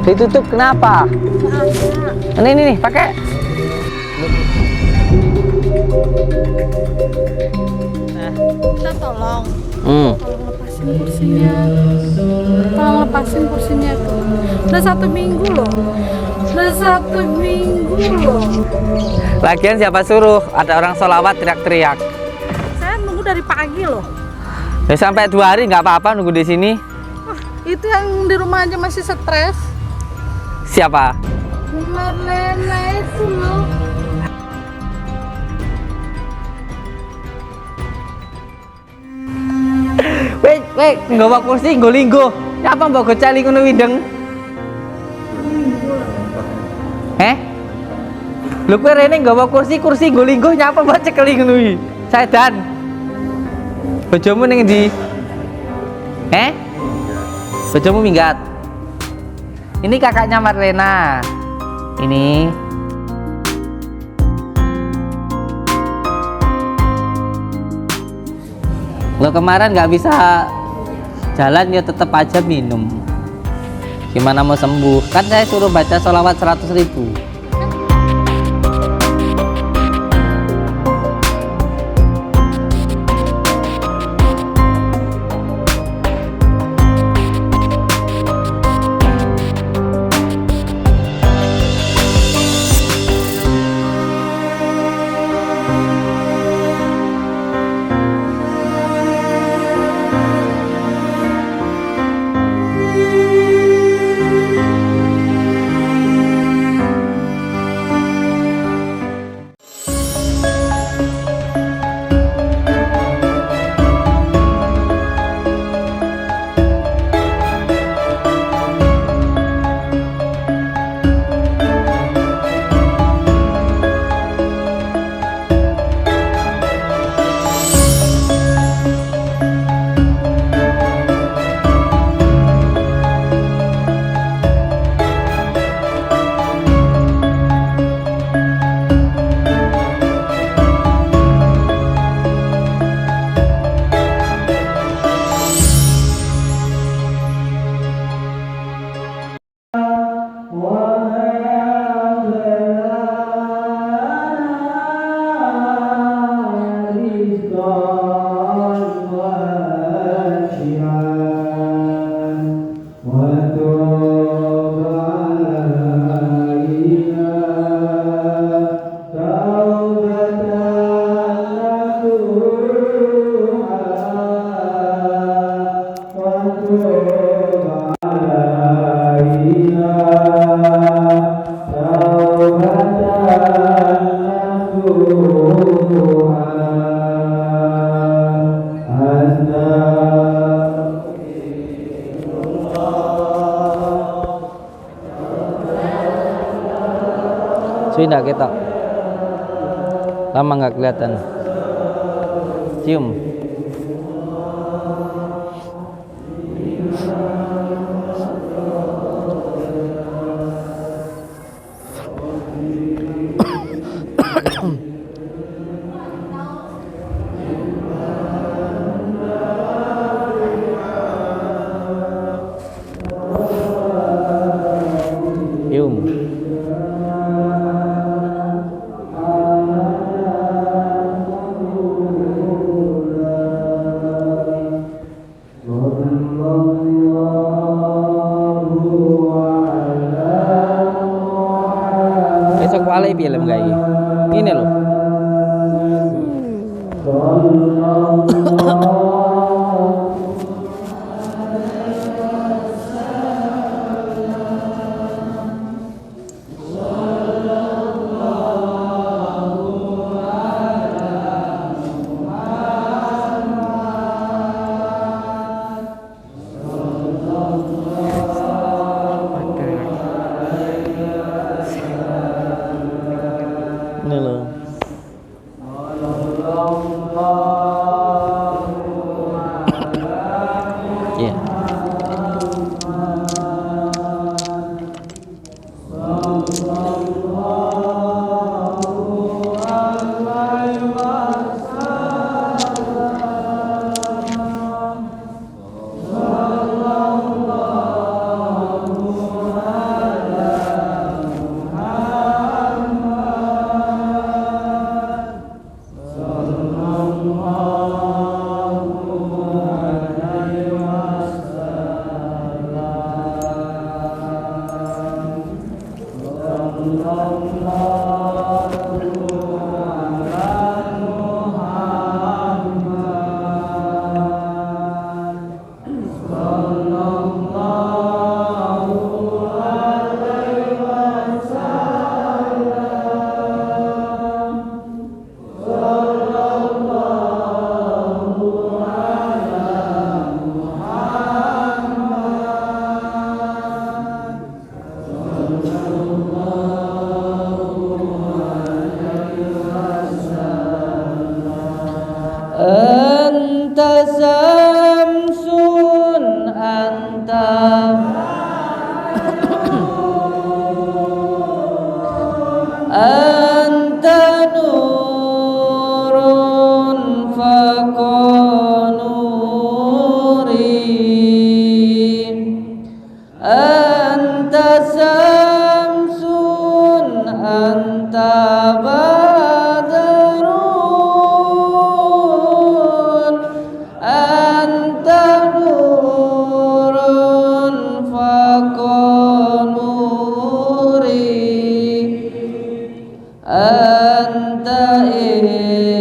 Ditutup kenapa? Ini nih, pakai. Kita tolong lepasin kursinya. Tolong lepasin kursinya tuh. Udah 1 minggu loh. Udah 1 minggu loh. Lagian siapa suruh? Ada orang sholawat teriak-teriak. Saya nunggu dari pagi loh. Ya sampai 2 hari nggak apa-apa nunggu di sini. Wah, itu yang di rumah aja masih stres. Siapa? Marlena itu loh. Weh, nggawa kursi nggo linggo. Nyapa mbok gocali ngono wideng? Lho kowe rene nggawa kursi nggo linggo nyapa mbok cekeli ngono iki? Sedan. Bojomu ning endi? Bojomu minggat. Ini kakaknya Marlena. Ini. Lo kemarin nggak bisa jalan ya tetap aja minum. Gimana mau sembuh? Kan saya suruh baca sholawat 100.000. Sudah kita lama nggak kelihatan. Cium. Cium.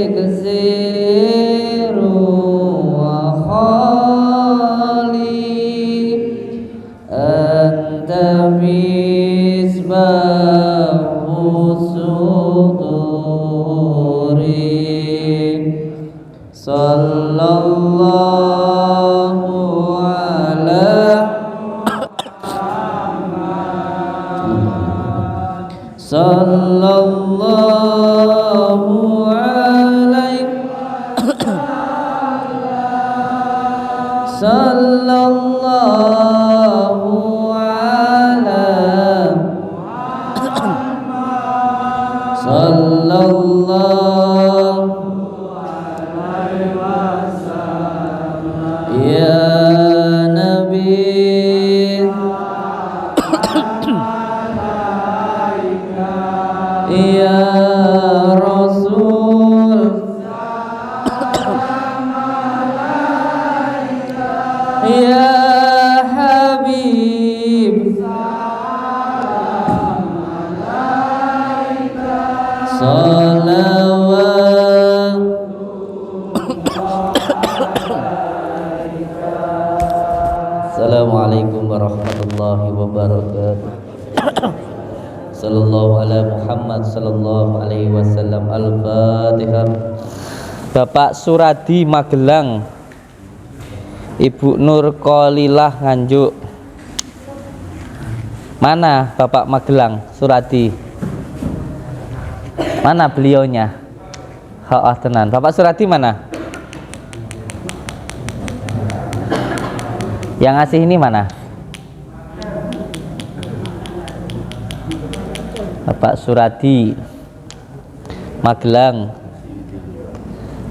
إكسير وخالي أنت مصباح الصدور صلى الله على صلى الله عليه صلى الله على صلى الله يا نبي يا رسول يا حبيب صلوات Assalamualaikum warahmatullahi wabarakatuh. Sallallahu ala Muhammad sallallahu alaihi wasallam. Al-Fatihah. Bapak Suradi Magelang, Ibu Nur Qolilah Nganjuk. Mana Bapak Magelang Suradi? Mana beliaunya? Tenan. Bapak Suradi mana? Yang ngasih ini mana? Bapak Suradi Magelang,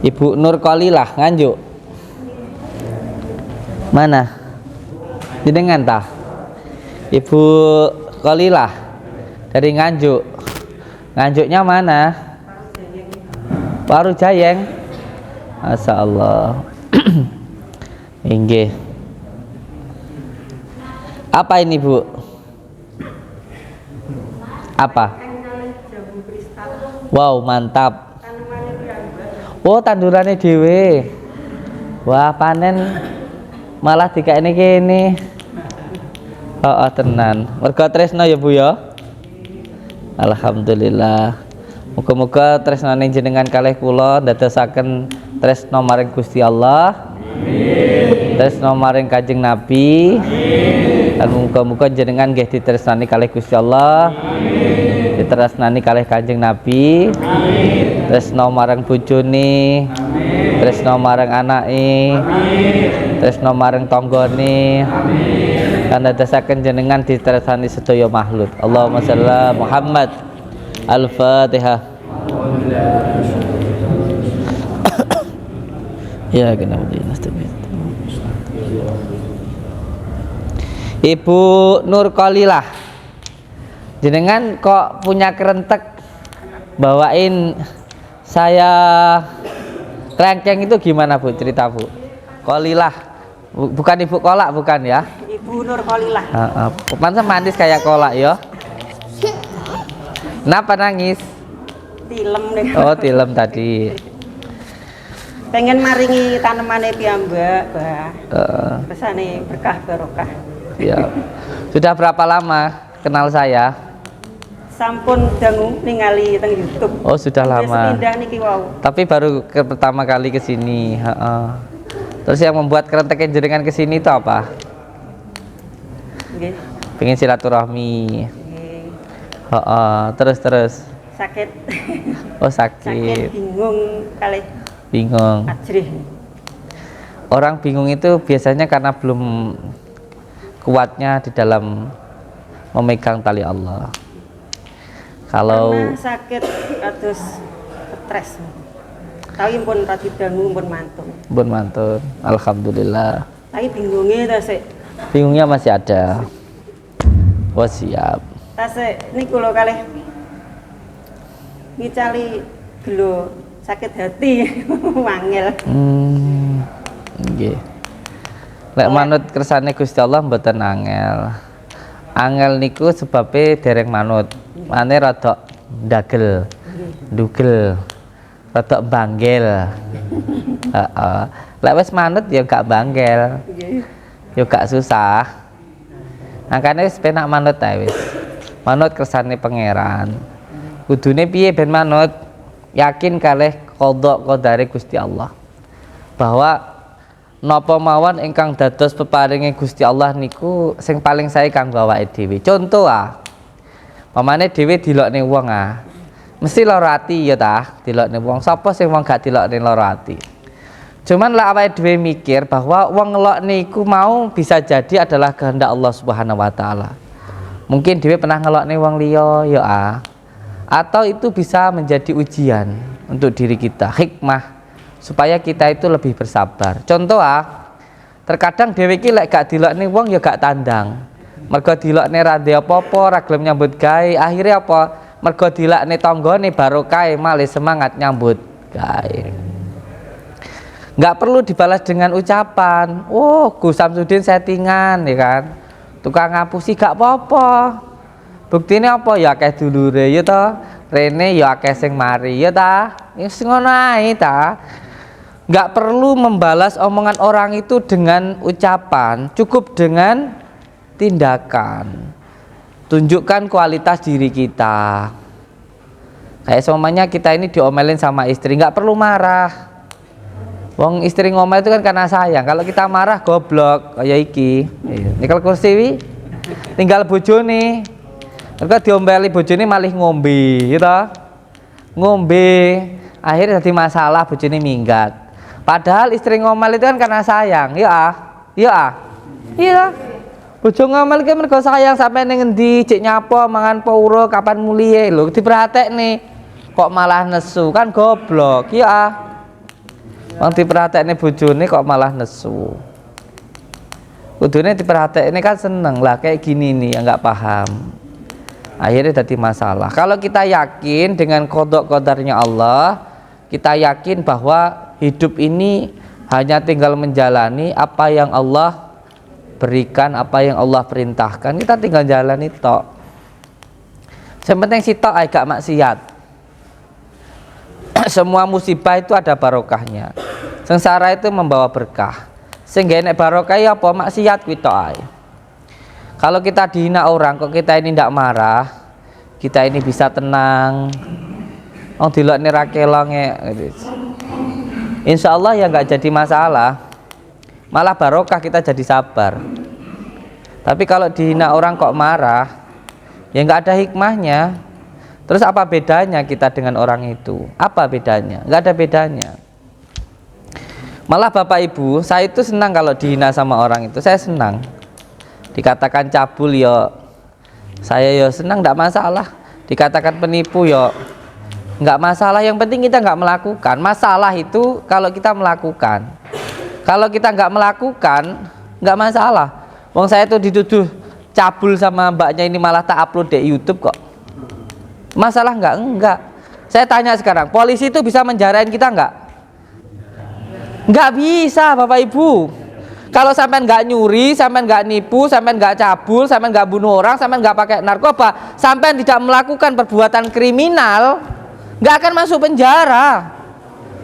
Ibu Nur Qolilah Nganjuk. Mana? Jenengan tah? Ibu Qolilah dari Nganjuk. Nganjuknya mana? Waru Jayeng. Masya Allah. Inggih. Apa ini Bu? Apa? Wow, mantap. Oh, tandurannya dewe. Wah, panen malah dikaini kene. Oh, tenan. Mergo tresno ya Bu ya. Alhamdulillah. Muga-muga tresnane jenengan kalih kula ndadosaken tresno maring Gusti Allah. Amin. Tresno maring Kanjeng Nabi. Amin. Dan muga-muga jenengan nggih ditresnani kalih Gusti Allah. Amin. Ditresnani kalih Kanjeng Nabi. Amin. Tresno marang bojone. Amin. Tresno marang anake. Amin. Tresno marang tanggane. Amin. Lan ndadosaken jenengan ditresnani sedaya makhluk. Allahumma shalli ala Muhammad. Al-Fatihah. Ya, kenapa dinastami? Ibu Nur Qolilah, jenengan kok punya kerentek bawain saya rengkeng itu gimana Bu? Cerita Bu. Qolilah, bukan Ibu Kolak bukan ya? Ibu Nur Qolilah. Pantes manis kayak kolak ya. Kenapa nangis? Tilem nih. Oh, tilem tadi. Pengen maringi tanemane piyambak, Mbah. Kesane berkah barokah. Ya. Sudah berapa lama kenal saya? Sampun dangu ningali teng YouTube. Oh, sudah lama. Sepindah niki wau. Tapi baru pertama kali ke sini, Terus yang membuat kerenteknya jenengan ke sini itu apa? Nggih. Pengen silaturahmi. Terus. Sakit. Oh, Sakit sakit. bingung kali. Bingung. Ajrih. Orang bingung itu biasanya karena belum kuatnya di dalam memegang tali Allah. Kalau karena sakit kados stres. Tapi pun radi dangu pun mantun. Pun mantun. Alhamdulillah. Tapi bingungnya tasik. Bingungnya masih ada. Wah, siap. Tasik niku lho kalih ngicali gelo sakit hati wangel. Nggih. Lek manut kersane Gusti Allah mboten angel. Angel niku sebabe dereng manut. Mane rada ndagel. Ndugel. rada banggel. Heeh. Lek wis manut ya gak banggel. Ya gak susah. Makane wis penak manut ae wis. Manut kersane pangeran. Kudune piye ben manut? Yakin kalih qadha qadare Gusti Allah. Bahwa napa mawon ingkang dados peparinge Gusti Allah niku sing paling sae kanggo awake dhewe. Conto pamane dhewe dilokne wong mesti lara ati ya ta, dilokne wong. Sapa sing wong gak dilokne lara ati? Cuman lah awake dhewe mikir bahwa wong ngelok niku mau bisa jadi adalah kehendak Allah Subhanahu wa taala. Mungkin dhewe pernah ngelokne wong liya ya atau itu bisa menjadi ujian untuk diri kita, hikmah supaya kita itu lebih bersabar. Contoh terkadang dhewe iki lek gak dilokne wong ya gak tandang. Mergo dilokne ra ndek apa-apa, ra gelem nyambut gawe, akhirnya apa? Mergo dilokne tanggane barokah malah semangat nyambut gawe. Nggak perlu dibalas dengan ucapan, oh Gus Samsudin settingan ya kan, tukang ngapusi gak apa-apa. Buktine apa ya akeh dulure ya ta, rene ya akeh sing mari ya ta, wis ngono ae ta. Nggak perlu membalas omongan orang itu dengan ucapan, cukup dengan tindakan. Tunjukkan kualitas diri kita. Kayak semuanya kita ini diomelin sama istri, nggak perlu marah. Wong istri ngomel itu kan karena sayang. Kalau kita marah goblok kayak iki. Nikel kursi tinggal bojone. Mereka diombeli bojone malih ngombe, gitu. Ngombe, akhirnya jadi masalah bojone minggat. Padahal istri ngomel itu kan karena sayang, iya. Bojo ngomel ki mergo sayang sampai ning endi, cek nyapo, mangan pauro, kapan mulihe lho, diperhatekne. Kok malah nesu, kan goblok, iya. Wong diperhatekne bojone kok malah nesu. Kudune diperhatekne kan seneng lah kayak gini nih, nggak paham. Akhirnya jadi masalah. Kalau kita yakin dengan qadha qadarnya Allah, kita yakin bahwa hidup ini hanya tinggal menjalani apa yang Allah berikan, apa yang Allah perintahkan, kita tinggal jalani tok. Yang penting sitok ae gak maksiat. Semua musibah itu ada barokahnya. Sengsara itu membawa berkah. Sing gak enek barokah ya apa maksiat kuwi tok ae. Kalau kita dihina orang kok kita ini tidak marah, kita ini bisa tenang. Oh dilokne ra kelonge. Insya Allah ya nggak jadi masalah. Malah barokah kita jadi sabar. Tapi kalau dihina orang kok marah, ya nggak ada hikmahnya. Terus apa bedanya kita dengan orang itu? Apa bedanya? Nggak ada bedanya. Malah Bapak Ibu, saya itu senang kalau dihina sama orang itu. Saya senang. Dikatakan cabul ya saya ya senang, nggak masalah. Dikatakan penipu ya nggak masalah. Yang penting kita nggak melakukan. Masalah itu kalau kita melakukan. Kalau kita nggak melakukan nggak masalah. Wong saya tuh dituduh cabul sama mbaknya ini malah tak upload di YouTube kok. Masalah nggak? Enggak. Saya tanya sekarang, polisi itu bisa menjarain kita nggak? Nggak bisa Bapak Ibu. Kalau sampean nggak nyuri, sampean nggak nipu, sampean nggak cabul, sampean nggak bunuh orang, sampean nggak pakai narkoba, sampean tidak melakukan perbuatan kriminal, nggak akan masuk penjara.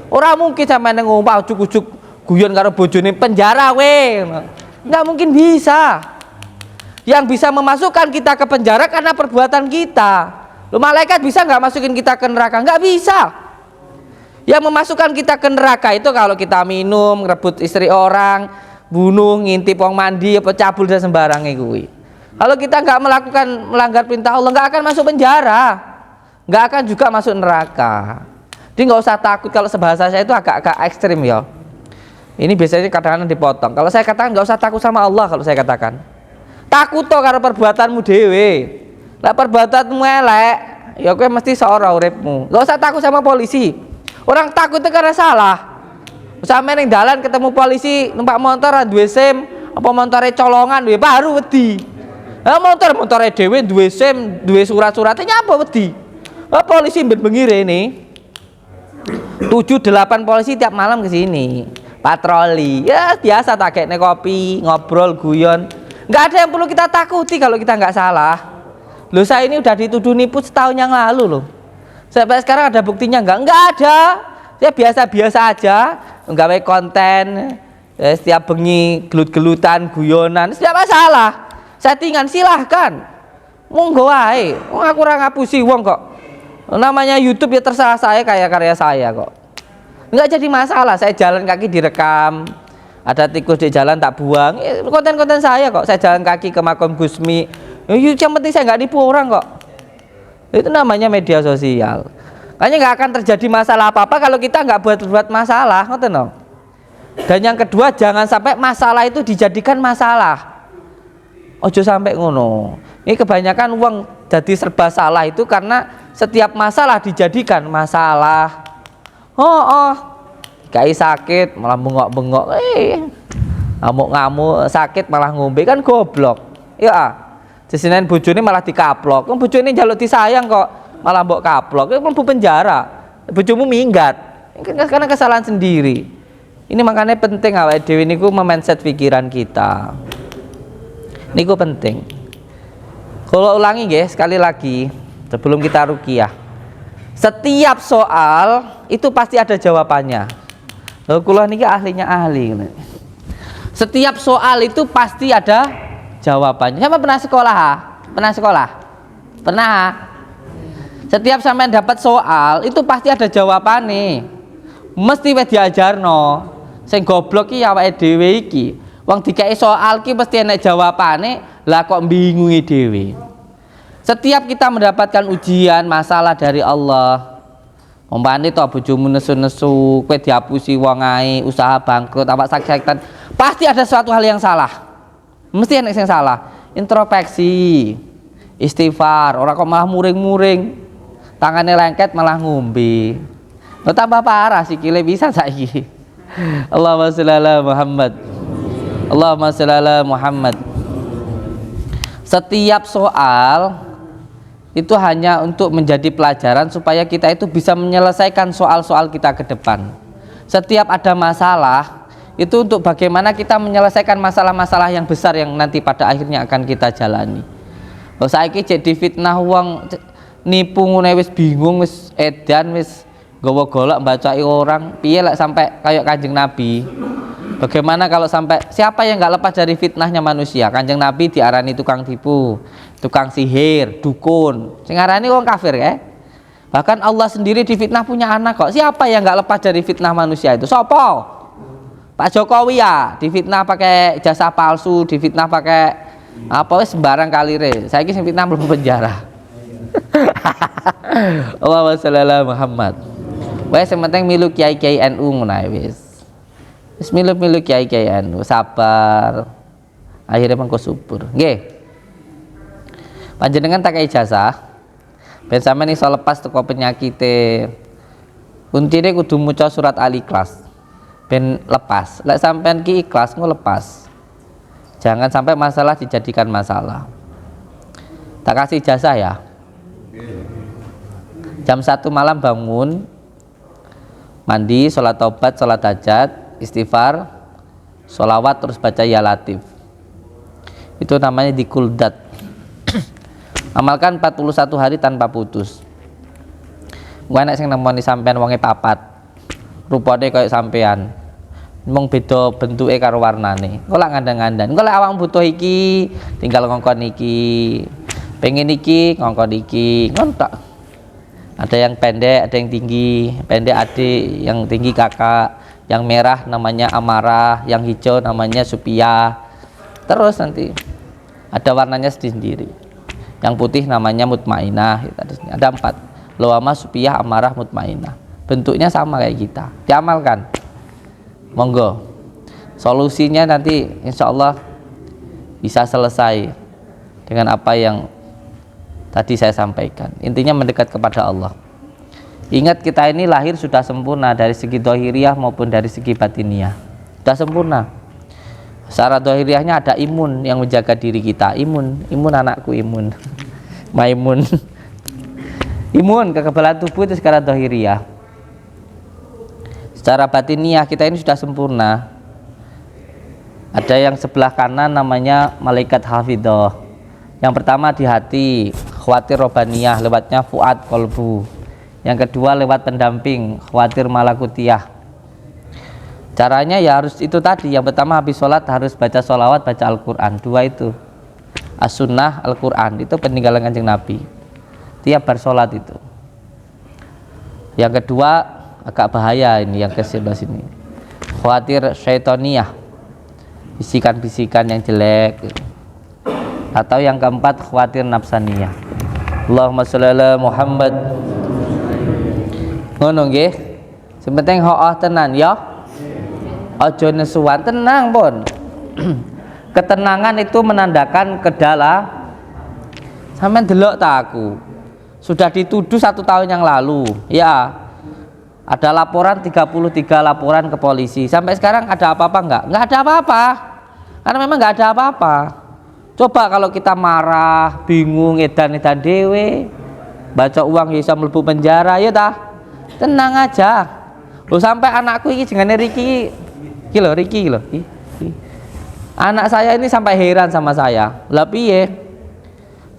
Orang mungkin sampean ngomong ujuk-ujuk guyon karo bojone penjara we, nggak mungkin bisa. Yang bisa memasukkan kita ke penjara karena perbuatan kita. Loh, malaikat bisa nggak masukin kita ke neraka? Nggak bisa. Yang memasukkan kita ke neraka itu kalau kita minum, ngerebut istri orang, bunuh, ngintip wong mandi, apa cabul dan sembarangnya kuwi. Kalau kita nggak melakukan melanggar perintah Allah, nggak akan masuk penjara, nggak akan juga masuk neraka. Jadi nggak usah takut. Kalau sebahasa saya itu agak ekstrim ya. Ini biasanya kadang-kadang dipotong. Kalau saya katakan nggak usah takut sama Allah, kalau saya katakan takut toh karena perbuatanmu dewe. Lah perbuatanmu elek, ya kowe mesti seorang uripmu. Nggak usah takut sama polisi. Orang takut itu karena salah. Sampai ning dalan ketemu polisi numpak motor duwe SIM, apa montore colongan duwe baru wedi. Lah montore dhewe duwe SIM, duwe surat-surate nyapa wedi. Oh, polisi bengi rene. 7-8 polisi tiap malam ke sini. Patroli. Ya biasa tak kekne kopi, ngobrol, guyon. Enggak ada yang perlu kita takuti kalau kita nggak salah. Loh, saya ini udah dituduh nipu setahun yang lalu loh. Sampai sekarang ada buktinya enggak? Enggak ada. ya biasa-biasa aja, nggawe konten, setiap bengi gelut-gelutan, guyonan, tidak masalah. Settingan silahkan, monggo wae. Wong aku ora ngapusi wong kok. Namanya YouTube ya terserah saya, kayak karya saya kok. Enggak jadi masalah. Saya jalan kaki direkam, ada tikus di jalan tak buang, konten-konten saya kok. Saya jalan kaki ke makam Gusmi, yang penting saya nggak nipu orang kok. Itu namanya media sosial. Makanya nggak akan terjadi masalah apa-apa kalau kita nggak buat masalah, ngoten no? Dan yang kedua, jangan sampai masalah itu dijadikan masalah. Ojo sampai ngono. Ini kebanyakan uang jadi serba salah itu karena setiap masalah dijadikan masalah. Kayak sakit malah bengok-bengok, ngamuk-ngamuk, sakit malah ngombe, kan goblok. Ya, disinain bojone malah dikaplok. Kan bojone njaluk disayang kok malah mbok kaplok, itu mlebu penjara. Bojomu minggat. Karena kesalahan sendiri. Ini makanya penting awake dhewe niku mindset pikiran kita. Niku penting. Kalau ulangi nggih sekali lagi sebelum kita ruqyah. Setiap soal itu pasti ada jawabannya. Lho kula niki ahlinya ahli. Setiap soal itu pasti ada jawabannya. Siapa pernah sekolah? Pernah sekolah? Pernah? Setiap sampean dapat soal itu pasti ada jawabannya. Mesti wis diajarno. Sing goblok ki awake dhewe iki. Wong dikai soal ki mesti enek jawabane, lah kok bingungi dhewe. Setiap kita mendapatkan ujian, masalah dari Allah, umpamane to bojomu nesu-nesu, kowe dihapusi wong ae, usaha bangkrut, apa sakit-sakitan, pasti ada suatu hal yang salah. Mesti enek sing salah. Introspeksi, istighfar, ora kok malah muring-muring. Tangannya lengket malah ngombe. Lo tambah parah sikile bisa saiki. Allahumma sholli ala Muhammad. Allahumma sholli ala Muhammad. Setiap soal itu hanya untuk menjadi pelajaran supaya kita itu bisa menyelesaikan soal-soal kita ke depan. Setiap ada masalah itu untuk bagaimana kita menyelesaikan masalah-masalah yang besar yang nanti pada akhirnya akan kita jalani. Lo saiki jadi fitnah wong nipu ngene wis bingung, wis edan, wis nggawa golok mbacai orang, piye lek sampai kayak Kanjeng Nabi. Bagaimana kalau sampai siapa yang nggak lepas dari fitnahnya manusia? Kanjeng Nabi diarani tukang tipu, tukang sihir, dukun. Sing arani wong kafir ya. Bahkan Allah sendiri difitnah punya anak kok. Siapa yang nggak lepas dari fitnah manusia itu? Sopo? Pak Jokowi ya, difitnah pakai jasa palsu, difitnah pakai apa wis sembarang kalire. Saiki sing fitnah mlebu penjara. Allahumma sholli ala Muhammad. Wes sing penting milu kiai-kiai NU ngono ae wis. Wis milu kiai-kiai NU sabar. Akhirnya mengko subur. Nggih. Panjenengan tak ijazah. Ben sampeyan iso lepas teko penyakite. Kuntine kudu maca surat Al-Ikhlas. Ben lepas. Lek sampeyan ki ikhlas ngo lepas. Jangan sampai masalah dijadikan masalah. Tak kasih ijazah ya. Jam 1 malam bangun, mandi, sholat taubat, sholat hajat, istighfar, sholawat, terus baca ya latif. Itu namanya dikuldat. Amalkan 41 hari tanpa putus. Gue enak sing nemoni sampean wonge papat, rupane kayak sampean, mung beda bentuke karo warnane. Kok lak ngandang-ngandang. Kok lek awakmu butuh iki, tinggal ngongkon iki. Pengen iki, ngongkon iki, ngontak. Ada yang pendek, ada yang tinggi. Pendek adik, yang tinggi kakak. Yang merah namanya amarah, yang hijau namanya supia. Terus nanti ada warnanya sendiri. Yang putih namanya mutmainah. Ada 4. Lawama, supia, amarah, mutmainah. Bentuknya sama kayak kita. Diamalkan. Monggo. Solusinya nanti insya Allah bisa selesai dengan apa yang tadi saya sampaikan. Intinya mendekat kepada Allah. Ingat kita ini lahir sudah sempurna dari segi dohiriyah maupun dari segi batiniyah. Sudah sempurna. Secara dohiriyahnya ada imun yang menjaga diri kita. Imun anakku imun. Maimun. Imun kekebalan tubuh itu secara dohiriyah. Secara batiniyah kita ini sudah sempurna. Ada yang sebelah kanan namanya malaikat hafidhah. Yang pertama di hati, khawatir robaniyah, lewatnya fuad kolbu. Yang kedua lewat pendamping, khawatir malakutiyah. Caranya ya harus itu tadi. Yang pertama habis sholat harus baca sholawat, baca Al-Quran. Dua itu, as-sunnah, Al-Quran. Itu peninggalan Kanjeng Nabi tiap bar sholat itu. Yang kedua agak bahaya ini, yang ke sebelah sini, khawatir syaitoniyah, bisikan-bisikan yang jelek. Atau yang keempat khawatir nafsaniyah. Allahumma sholli ala Muhammad. Ngono nggih. Sing penting hooh tenan ya. Ojo nesuan, tenang pun. Ketenangan itu menandakan kedalam. Sampeyan delok ta aku. Sudah dituduh 1 tahun yang lalu. Ya. Ada laporan 33 laporan ke polisi. Sampai sekarang ada apa-apa enggak? Enggak ada apa-apa. Karena memang enggak ada apa-apa. Coba kalau kita marah, bingung, edan-edan dewe, baca uang bisa mlebu penjara, ya tah? Tenang aja. Loh sampai anakku ini jenenge Riki Riki lho. Anak saya ini sampai heran sama saya. Lah piye?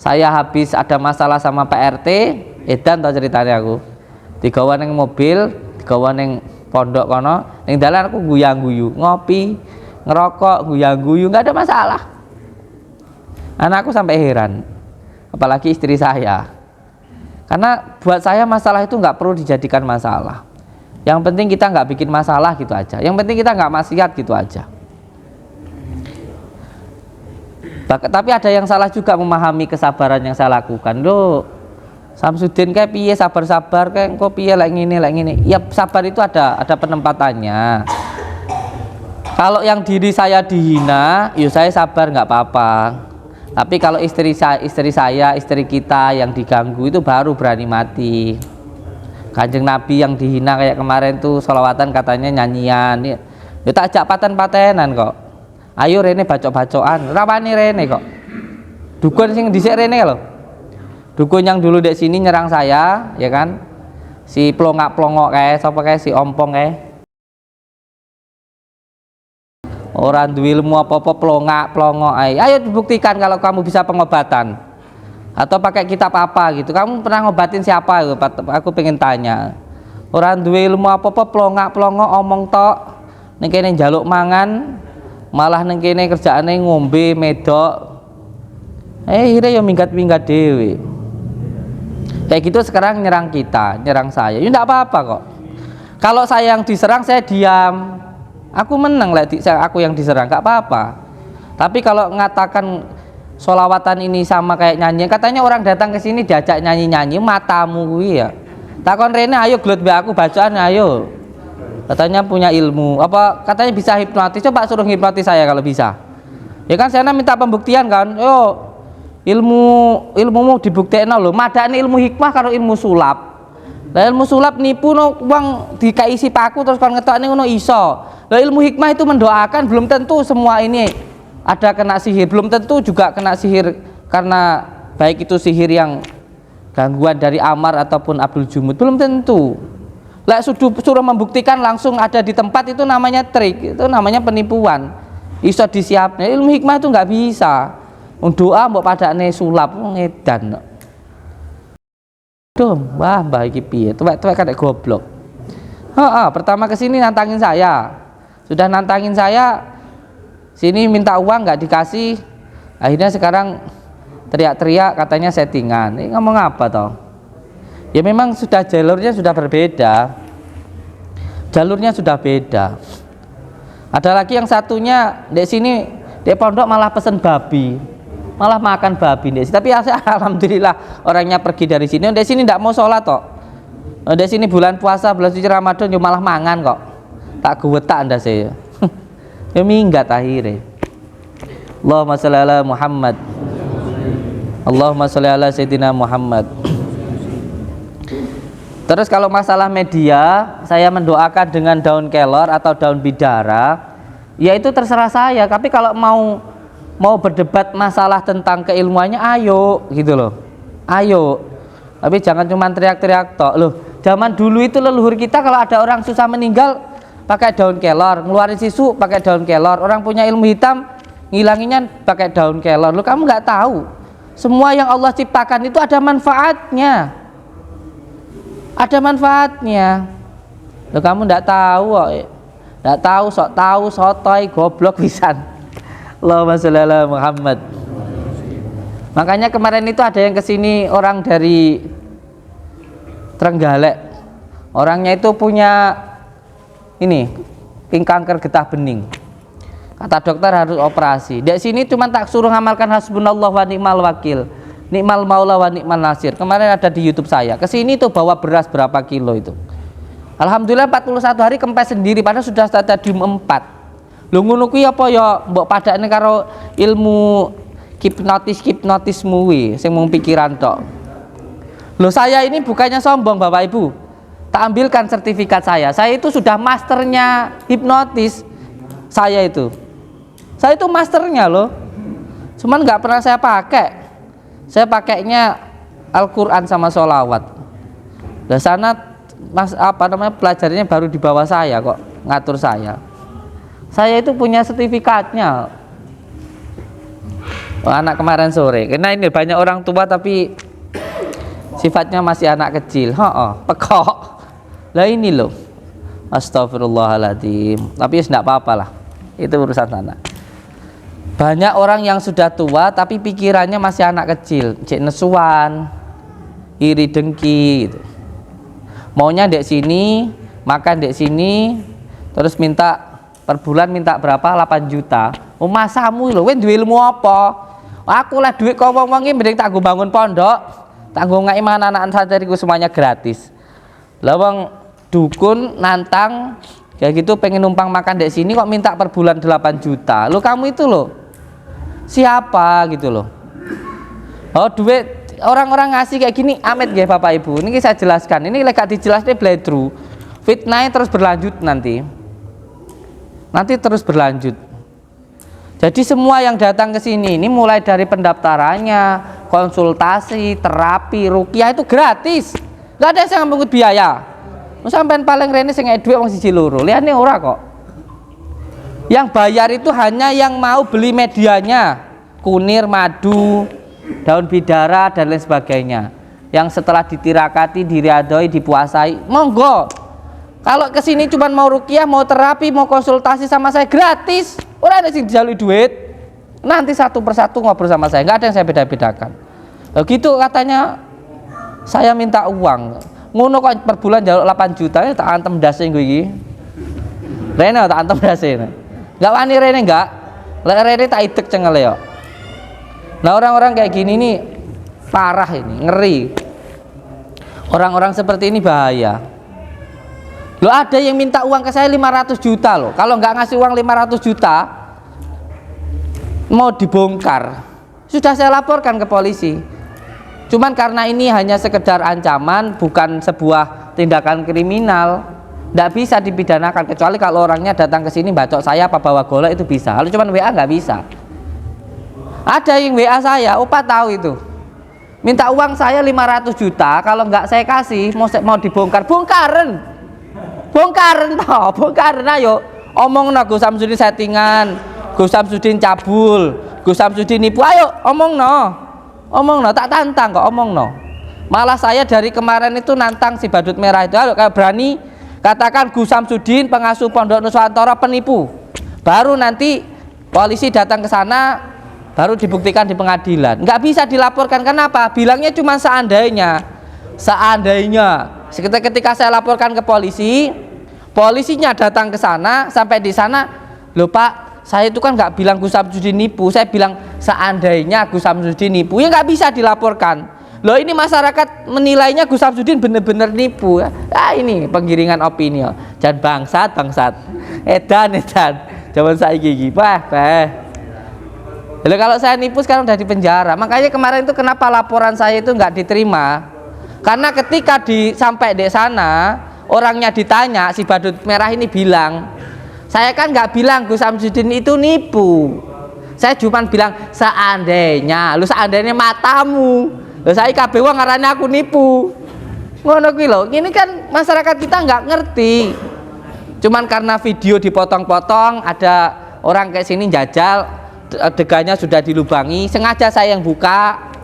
Saya habis ada masalah sama Pak RT, edan tau ceritanya aku. Digawa ning mobil, digawa ning pondok kono, ning dalan aku guyang-guyu, ngopi, ngerokok, guyang-guyu, enggak ada masalah. Anakku sampai heran. Apalagi istri saya. Karena buat saya masalah itu enggak perlu dijadikan masalah. Yang penting kita nggak bikin masalah gitu aja. Yang penting kita nggak maksiat gitu aja. Tapi ada yang salah juga memahami kesabaran yang saya lakukan. Loh, Samsudin kayak piye sabar-sabar kayak kok piye lek ngene. Ya sabar itu ada penempatannya. Kalau yang diri saya dihina, ya saya sabar nggak apa-apa. Tapi kalau istri saya, istri kita yang diganggu itu baru berani mati. Kanjeng Nabi yang dihina kayak kemarin tuh sholawatan katanya nyanyian. Ya tak ajak paten-patenan kok. Ayo rene bacok-bacokan. Rawani rene kok. Dukun sing dhisik rene lho. Dukun yang dulu dek sini nyerang saya, ya kan? Si plongak-plongok kae, sapa kae si ompong kae. Orang duwe ilmu apa-apa plongak-plongok ae. Ayo dibuktikan kalau kamu bisa pengobatan. Atau pakai kitab apa gitu. Kamu pernah ngobatin siapa? Aku pengen tanya. Orang duwe ilmu apa-apa plongak-plongok omong tok. Ning kene njaluk mangan, malah ning kene kerjaane ngombe medok. Hire yo minggat-minggat dhewe. Kayak gitu sekarang nyerang kita, nyerang saya. Ya enggak apa-apa kok. Kalau saya yang diserang saya diam. Aku menang lek aku yang diserang, enggak apa-apa. Tapi kalau mengatakan sholawatan ini sama kayak nyanyi, katanya orang datang ke sini diajak nyanyi-nyanyi, matamu gue ya. Takon Rene, ayo gelut be aku bacaan, ayo. Katanya punya ilmu, apa katanya bisa hipnotis, coba suruh hipnotis saya kalau bisa. Ya kan saya minta pembuktian kan, yo ilmumu dibuktiin lho, madane ilmu hikmah karo ilmu sulap. Lah ilmu sulap nipu no uang dikai isi paku terus kon ngetokne ngono iso. Lah ilmu hikmah itu mendoakan, belum tentu semua ini ada kena sihir, belum tentu juga kena sihir karena baik itu sihir yang gangguan dari Amar ataupun Abdul Jumud, belum tentu. Lah suruh membuktikan langsung ada di tempat itu namanya trik, itu namanya penipuan. Iso disiapnya, ilmu hikmah itu nggak bisa. Doa mbok padane sulap ngedan. Duh, mbah iki piye? Tuwek-tuwek kadek goblok. Pertama kesini nantangin saya. Sudah nantangin saya, sini minta uang nggak dikasih. Akhirnya sekarang teriak-teriak katanya settingan. Ini ngomong apa toh? Ya memang sudah jalurnya sudah berbeda. Jalurnya sudah beda. Ada lagi yang satunya di sini di pondok malah pesen babi, malah makan babi di sini. Tapi alhamdulillah orangnya pergi dari sini. Di sini tidak mau sholat toh. Di sini bulan puasa, bulan suci Ramadan, yo malah mangan kok. Tak gewetak anda saya. Ya minggat akhirnya. Allahumma sholli ala Muhammad. Allahumma sholli ala Sayyidina Muhammad. Terus kalau masalah media, saya mendoakan dengan daun kelor atau daun bidara, ya itu terserah saya. Tapi kalau mau berdebat masalah tentang keilmuannya, ayo gitu loh, ayo. Tapi jangan cuma teriak-teriak tok loh. Zaman dulu itu leluhur kita kalau ada orang susah meninggal pakai daun kelor, ngeluarin sisu pakai daun kelor. Orang punya ilmu hitam ngilanginnya pakai daun kelor. Loh kamu nggak tahu, semua yang Allah ciptakan itu ada manfaatnya. Ada manfaatnya. Loh, kamu ndak tahu kok. Ndak tahu, sok tahu, sotoy, goblok pisan. Allahumma sholli ala Muhammad. Makanya kemarin itu ada yang kesini orang dari Trenggalek. Orangnya itu punya ini kanker getah bening. Kata dokter harus operasi. Di sini cuma tak suruh ngamalkan hasbunallah wa ni'mal wakil, ni'mal maula wa ni'mal nasir. Kemarin ada di YouTube saya. Kesini tuh bawa beras berapa kilo itu. Alhamdulillah 41 hari kempes sendiri padahal sudah stadium 4. Lho ngono kuwi apa ya mbok padakne karo ilmu hipnotismu kuwi sing mung pikiran tok. Lho saya ini bukannya sombong Bapak Ibu. Tak ambilkan sertifikat saya. Saya itu sudah masternya hipnotis. Saya itu masternya loh. Cuman nggak pernah saya pakai. Saya pakainya Al-Quran sama sholawat. Di sana pelajarannya baru di bawah saya kok ngatur saya. Saya itu punya sertifikatnya. Anak kemarin sore. Karena ini banyak orang tua tapi sifatnya masih anak kecil. Pekok. Lah ini loh. Astagfirullahaladzim. Tapi ya enggak apa-apa lah. Itu urusan sana. Banyak orang yang sudah tua tapi pikirannya masih anak kecil, cek nesuan, iri dengki gitu. Maunya dek sini, makan dek sini, terus minta per bulan minta berapa? 8 juta. Oh masamu lho, kowe duwe ilmu apa? Aku lah duit kok wong-wong iki mending tak bangun pondok, tak ngongaki anak-anak santriku semuanya gratis. Lah wong dukun nantang kayak gitu pengen numpang makan dek sini kok minta per bulan 8 juta. Lo kamu itu loh siapa gitu loh. Oh duit orang-orang ngasih kayak gini amit ya Bapak Ibu. Ini saya jelaskan. Ini lek dijelaskan playthrough. Fitnah terus berlanjut nanti terus berlanjut. Jadi semua yang datang ke sini ini mulai dari pendaftarannya, konsultasi, terapi, ruqyah itu gratis. Gak ada yang mengut biaya. Sampai paling rene sing duit wong siji loro. Liyane ora kok. Yang bayar itu hanya yang mau beli medianya, kunir, madu, daun bidara dan lain sebagainya. Yang setelah ditirakati, diriadoi, dipuasai, monggo. Kalau kesini cuma mau ruqyah, mau terapi, mau konsultasi sama saya gratis. Ora ada sing dijalui duit. Nanti satu persatu ngobrol sama saya. Nggak ada yang saya beda-bedakan. Begitu katanya saya minta uang. Ngono kok per bulan jaluk 8 juta tak antem dase gue iki. Rene tak antem dase. Enggak wani rene enggak. Lek rene tak idek cengele yo. Nah, orang-orang kayak gini nih parah ini, ngeri. Orang-orang seperti ini bahaya. Loh ada yang minta uang ke saya 500 juta loh. Kalau nggak ngasih uang 500 juta mau dibongkar. Sudah saya laporkan ke polisi. Cuman karena ini hanya sekedar ancaman, bukan sebuah tindakan kriminal, tidak bisa dipidanakan kecuali kalau orangnya datang ke sini bacok saya apa bawa golok itu bisa. Kalau cuman WA nggak bisa. Ada yang WA saya, Opa tahu itu. Minta uang saya 500 juta, kalau nggak saya kasih mau dibongkar, bongkaren toh, bongkaren ayo. Omong no Gus Samsudin settingan, Gus Samsudin cabul, Gus Samsudin nipu, ayo omong no, tak tantang kok omong no. Malah saya dari kemarin itu nantang si badut merah itu, kalau berani katakan Gus Samsudin pengasuh Pondok Nusantara penipu, baru nanti polisi datang ke sana, baru dibuktikan di pengadilan. Nggak bisa dilaporkan, kenapa? Bilangnya cuma seandainya. Ketika saya laporkan ke polisi, polisinya datang ke sana, sampai di sana, loh Pak, saya itu kan nggak bilang Gus Samsudin nipu, saya bilang seandainya Gus Samsudin nipu, ya nggak bisa dilaporkan. Loh ini masyarakat menilainya Gus Samsudin bener-bener nipu. Ini penggiringan opini. Dan bangsat. Edan. Zaman saya gigi, Pak. Lalu kalau saya nipu sekarang udah di penjara. Makanya kemarin itu kenapa laporan saya itu nggak diterima? Karena ketika sampai di sana, orangnya ditanya, si badut merah ini bilang, saya kan nggak bilang Gus Samsudin itu nipu. Saya cuma bilang seandainya, lu seandainya matamu. Lu saya kabeh wong ngarane aku nipu. Ngono kuwi lho. Ini kan masyarakat kita nggak ngerti. Cuman karena video dipotong-potong, ada orang kayak sini jajal, adegannya sudah dilubangi, sengaja saya yang buka.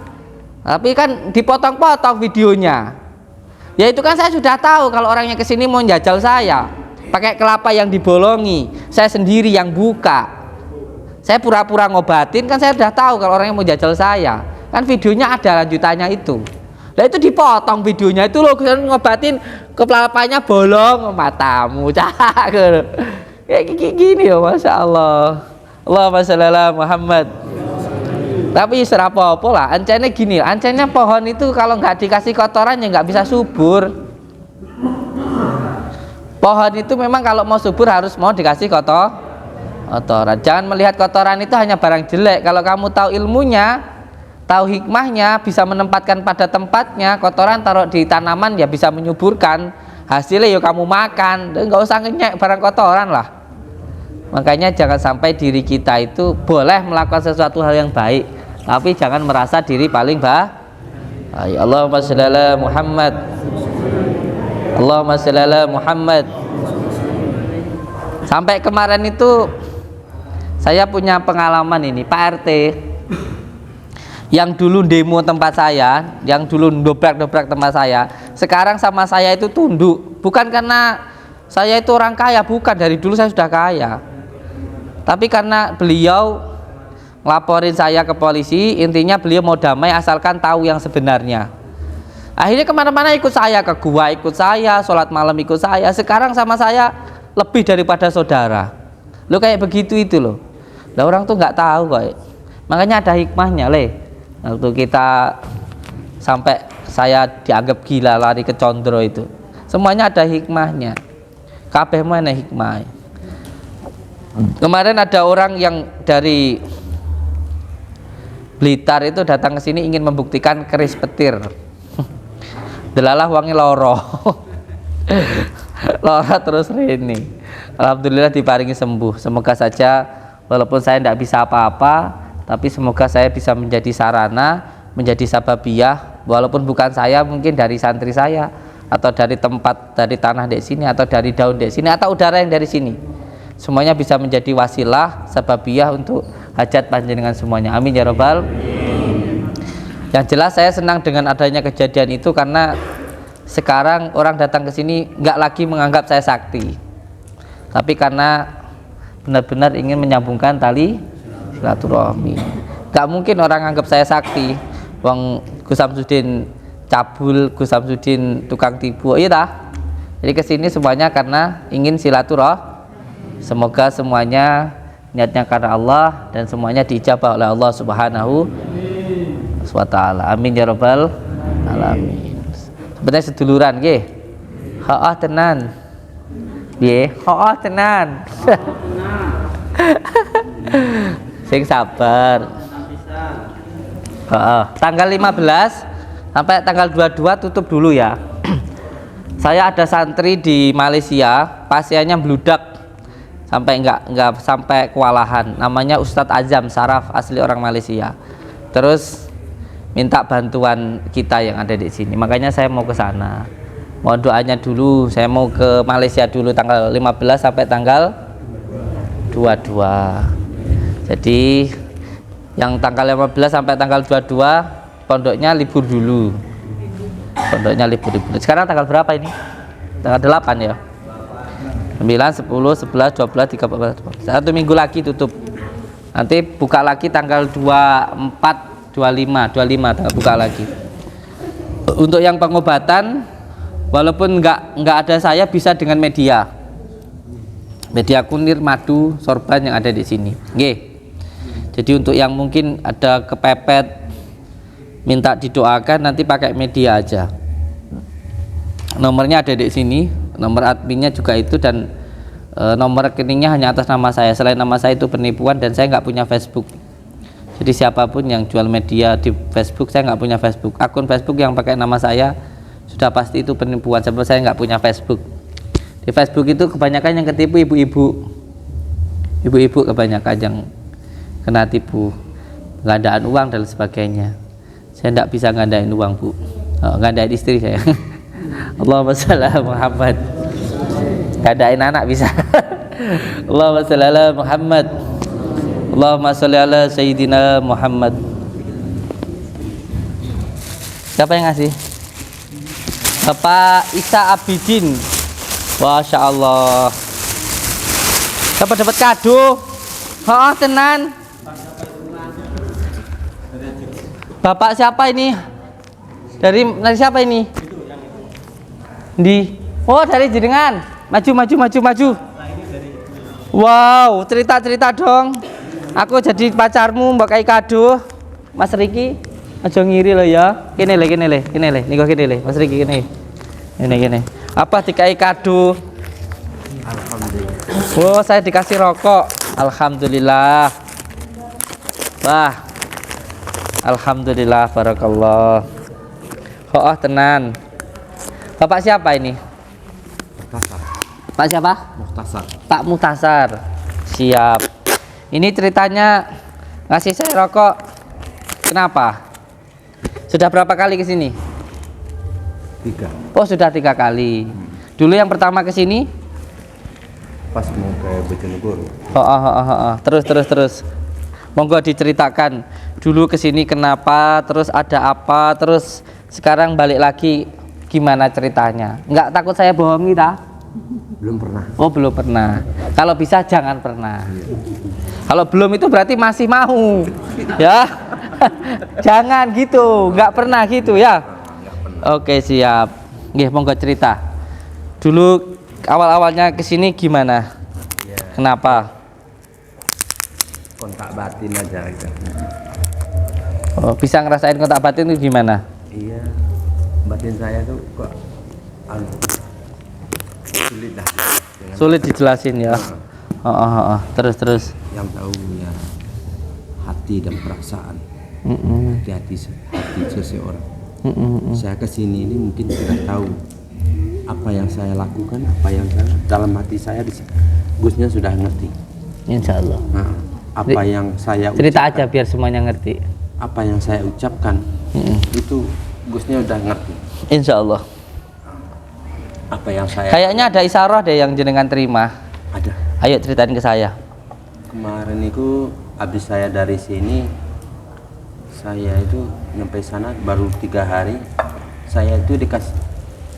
Tapi kan dipotong-potong videonya. Ya itu kan saya sudah tahu kalau orangnya kesini mau jajal saya pakai kelapa yang dibolongi, saya sendiri yang buka, saya pura-pura ngobatin, kan saya sudah tahu kalau orangnya mau jajal saya. Kan videonya ada lanjutannya itu. Nah itu dipotong videonya itu loh, ngobatin kelapanya bolong matamu, cak. Kayak gini ya, masya Allah. Allahumma sholli ala Muhammad. Tapi serapopo lah, ancennya gini, ancennya pohon itu kalau nggak dikasih kotoran ya nggak bisa subur. Pohon itu memang kalau mau subur harus mau dikasih kotoran. Jangan melihat kotoran itu hanya barang jelek. Kalau kamu tahu ilmunya, tahu hikmahnya, bisa menempatkan pada tempatnya, kotoran taruh di tanaman ya bisa menyuburkan. Hasilnya ya kamu makan, nggak usah ngenyek barang kotoran lah. Makanya jangan sampai diri kita itu boleh melakukan sesuatu hal yang baik, tapi jangan merasa diri paling baik. Allahumma sholli ala Muhammad. Allahumma sholli ala Muhammad. Sampai kemarin itu saya punya pengalaman ini, Pak RT yang dulu demo tempat saya, yang dulu dobrak-dobrak tempat saya, sekarang sama saya itu tunduk. Bukan karena saya itu orang kaya, bukan, dari dulu saya sudah kaya. Tapi karena beliau ngelaporin saya ke polisi, intinya beliau mau damai asalkan tahu yang sebenarnya. Akhirnya kemana-mana ikut saya, ke gua ikut saya, sholat malam ikut saya. Sekarang sama saya lebih daripada saudara. Lo kayak begitu itu loh. Lah orang tuh nggak tahu kok. Makanya ada hikmahnya le. Waktu kita sampai saya dianggap gila lari ke Condro itu, semuanya ada hikmahnya. Kabeh mana hikmah. Kemarin ada orang yang dari Blitar itu datang ke sini ingin membuktikan keris petir. Delalah wangi loro. Loro terus ini. Alhamdulillah diparingi sembuh. Semoga saja walaupun saya tidak bisa apa-apa, tapi semoga saya bisa menjadi sarana, menjadi sababiyah, walaupun bukan saya, mungkin dari santri saya, atau dari tempat, dari tanah di sini, atau dari daun di sini, atau udara yang dari sini. Semuanya bisa menjadi wasilah, sababiyah untuk hajat panjenengan semuanya. Amin ya robbal. Yang jelas saya senang dengan adanya kejadian itu karena sekarang orang datang ke sini nggak lagi menganggap saya sakti, tapi karena benar-benar ingin menyambungkan tali silaturahmi. Gak mungkin orang anggap saya sakti, wong Gus Samsudin cabul, Gus Samsudin tukang tipu, iya dah. Jadi kesini semuanya karena ingin silaturahmi. Semoga semuanya niatnya karena Allah dan semuanya diijabah oleh Allah Subhanahu wa Ta'ala. Amin ya robbal alamin. Sebenarnya seduluran nggih. Heeh tenan. Piye? Heeh tenan. Sing sabar. Tanggal 15 sampai tanggal 22 tutup dulu ya. Saya ada santri di Malaysia, pasiennya bludak sampai enggak sampai kewalahan. Namanya Ustadz Azam Saraf, asli orang Malaysia. Terus minta bantuan kita yang ada di sini. Makanya saya mau ke sana. Mohon doanya dulu. Saya mau ke Malaysia dulu tanggal 15 sampai tanggal 22. Jadi yang tanggal 15 sampai tanggal 22 pondoknya libur dulu. Pondoknya libur. Sekarang tanggal berapa ini? Tanggal 8 ya. 9, 10, 11, 12, 13, 14. 1 minggu lagi tutup. Nanti buka lagi tanggal 24, 25 buka lagi. Untuk yang pengobatan, walaupun nggak ada saya, bisa dengan media kunir, madu, sorban yang ada di sini. Nggih. Jadi untuk yang mungkin ada kepepet, minta didoakan, nanti pakai media aja. Nomornya ada di sini, nomor adminnya juga itu, dan nomor rekeningnya hanya atas nama saya. Selain nama saya itu penipuan dan saya nggak punya Facebook. Jadi siapapun yang jual media di Facebook, saya nggak punya Facebook. Akun Facebook yang pakai nama saya sudah pasti itu penipuan, sebab saya nggak punya Facebook. Di Facebook itu kebanyakan yang ketipu ibu-ibu kebanyakan yang kena tipu, penggandaan uang dan sebagainya. Saya tidak bisa ngandain uang, Bu. Ngandain istri saya. Allahumma sholli ala Muhammad. Ngandain anak bisa. Allahumma sholli ala Muhammad. Allahumma sholli ala Sayyidina Muhammad. Siapa yang ngasih? Bapak Isa Abidin. Masya Allah. Dapat kado. Oh, tenan. Bapak siapa ini? Dari siapa ini? Oh, dari jenengan. Maju. Wow, cerita dong. Aku jadi pacarmu mbak kai kado. Mas Riki, aja ngiri lo ya. Kene le. Niku kene le. Mas Riki kene. Gini. Apa dikai kado? Alhamdulillah. Oh, saya dikasih rokok. Alhamdulillah. Wah. Alhamdulillah, barakallah. Oh, tenan. Bapak siapa ini? Muhtasar. Pak siapa? Muhtasar. Pak Muhtasar. Siap. Ini ceritanya ngasih saya rokok. Kenapa? Sudah berapa kali ke sini? 3. Oh, sudah 3 kali. Dulu yang pertama ke sini? Pas mau ke Bojonegoro. Terus. Monggo diceritakan. Dulu ke sini kenapa? Terus ada apa? Terus sekarang balik lagi gimana ceritanya? Nggak takut saya bohongi ta? Belum pernah. Oh, belum pernah. Kalau bisa jangan pernah. Kalau belum itu berarti masih mau. Ya. Jangan gitu, nggak pernah gitu ya. Oke, siap. Nggih, monggo cerita. Dulu awal-awalnya ke sini gimana? Ya, Kenapa? kontak batin aja gitu. Oh, bisa ngerasain kontak batin itu gimana? Iya. Batin saya tuh kok sulit dah. Sulit dijelasin ya. Terus. Yang tahu ya hati dan perasaan. Hati seseorang. Saya kesini ini mungkin sudah tahu apa yang saya lakukan, apa yang dalam hati saya Gusnya sudah ngerti. Insya Allah. Nah, apa yang saya Cerita ucapkan, aja biar semuanya ngerti. apa yang saya ucapkan itu Gusnya udah ngerti. Insya Allah. Apa yang saya Kayaknya ada isyarah deh yang jenengan terima. ada. Ayo ceritain ke saya. Kemarin itu habis saya dari sini, saya itu nyampe sana baru 3 hari. Saya itu dikasih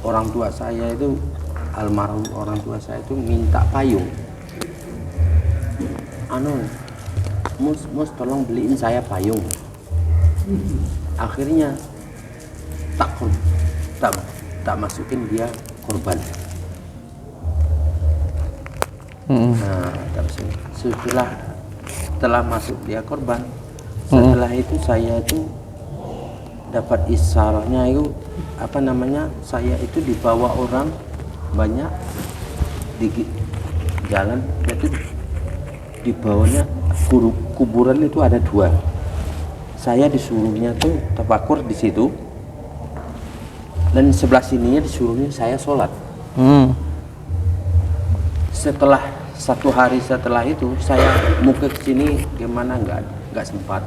orang tua saya itu, almarhum orang tua saya itu minta payung. Mus tolong beliin saya payung. Akhirnya tak masukin dia korban. Nah, setelah masuk dia korban, setelah itu saya itu dapat isyarahnya itu saya itu dibawa orang banyak di jalan, itu dibawanya kuburan itu ada 2. Saya disuruhnya tuh tafakur di situ, dan sebelah sininya disuruhnya saya sholat. Setelah 1 hari setelah itu saya mau ke sini, gimana nggak sempat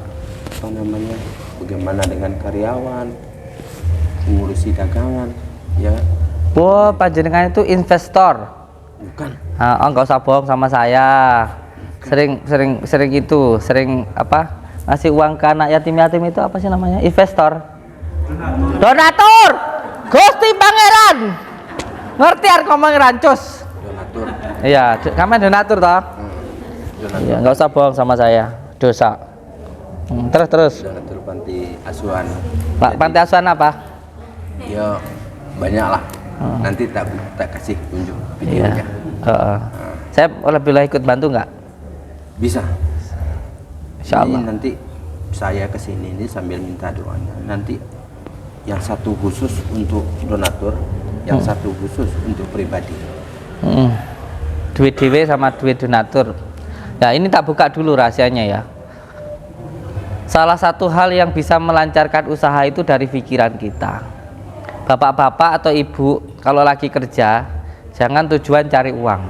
bagaimana dengan karyawan, mengurusi dagangan ya. Oh, panjenengan itu investor. Bukan. Nggak usah bohong sama saya. Sering apa? Ngasih uang ke anak yatim itu apa sih namanya? Investor. Donatur. Gusti Pangeran. Ngerti arep ngomong rancus. Donatur. Iya, kamu donatur toh? Donatur. Iya, nggak usah bohong sama saya. Dosa. Terus. Donatur panti asuhan. Pak, panti asuhan apa? Ya banyak lah. Nanti tak kasih tunjuk videonya. Saya boleh ikut bantu nggak? Bisa. Insya Allah. Ini nanti saya kesini ini sambil minta doanya. Nanti yang satu khusus untuk donatur, yang satu khusus untuk pribadi. Duit dewe sama duit donatur. Nah, ini tak buka dulu rahasianya ya. Salah satu hal yang bisa melancarkan usaha itu dari pikiran kita. Bapak-bapak atau ibu kalau lagi kerja, jangan tujuan cari uang,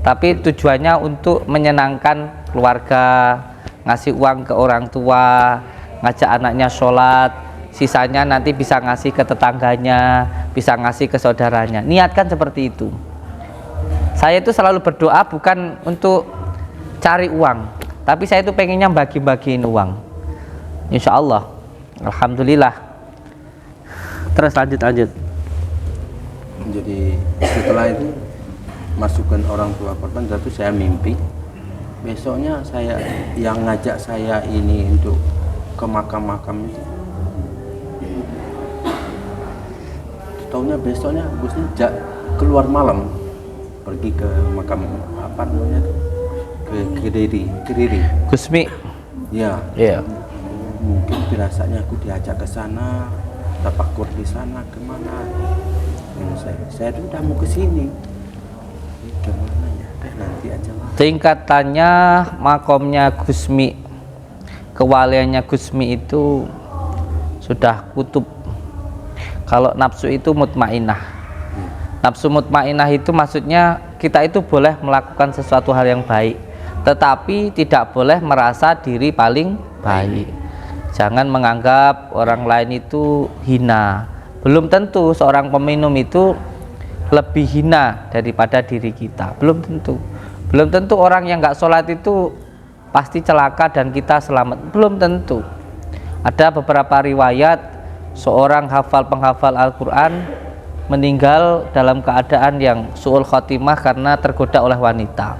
tapi tujuannya untuk menyenangkan keluarga, ngasih uang ke orang tua, ngajak anaknya sholat, sisanya nanti bisa ngasih ke tetangganya, bisa ngasih ke saudaranya. Niatkan seperti itu. Saya itu selalu berdoa bukan untuk cari uang, tapi saya itu pengennya bagi-bagiin uang. Insya Allah. Alhamdulillah. Terus lanjut. Jadi setelah itu masukkan orang tua korban, terus saya mimpi. Besoknya saya yang ngajak saya ini untuk ke makam-makam itu. Taunya besoknya Gusnya keluar malam pergi ke makam apa namanya tuh? Ke Kediri. Gusmi. Ya. Iya. Mungkin firasatnya aku diajak ke sana, tafakur di sana kemana? Saya tuh udah mau ke sini. Kemana ya? Nanti aja lah. Tingkatannya makomnya Gusmi, kewaliannya Gusmi itu sudah kutub. Kalau nafsu itu mutmainah. Nafsu mutmainah itu maksudnya kita itu boleh melakukan sesuatu hal yang baik, tetapi tidak boleh merasa diri paling baik. Jangan menganggap orang lain itu hina. Belum tentu seorang peminum itu lebih hina daripada diri kita. Belum tentu orang yang nggak sholat itu pasti celaka dan kita selamat. Belum tentu. Ada beberapa riwayat seorang penghafal Al-Quran meninggal dalam keadaan yang su'ul khotimah karena tergoda oleh wanita,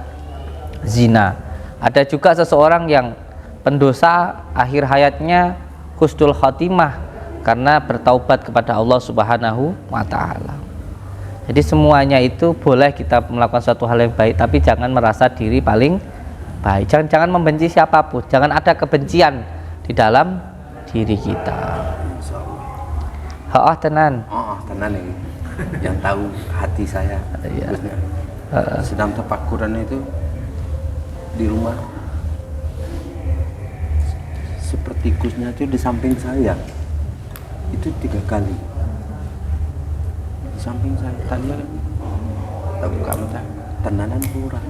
zina. Ada juga seseorang yang pendosa akhir hayatnya husnul khotimah karena bertaubat kepada Allah Subhanahu wa Ta'ala. Jadi semuanya itu boleh kita melakukan suatu hal yang baik, tapi jangan merasa diri paling baik. Jangan membenci siapapun, jangan ada kebencian di dalam diri kita. Tenan ini yang tahu hati saya. Iya. Gusnya. Sedang tafakuran itu di rumah, seperti Gusnya itu di samping saya itu 3 kali di samping saya. Tanya tahu kamu tak tenanan kurang.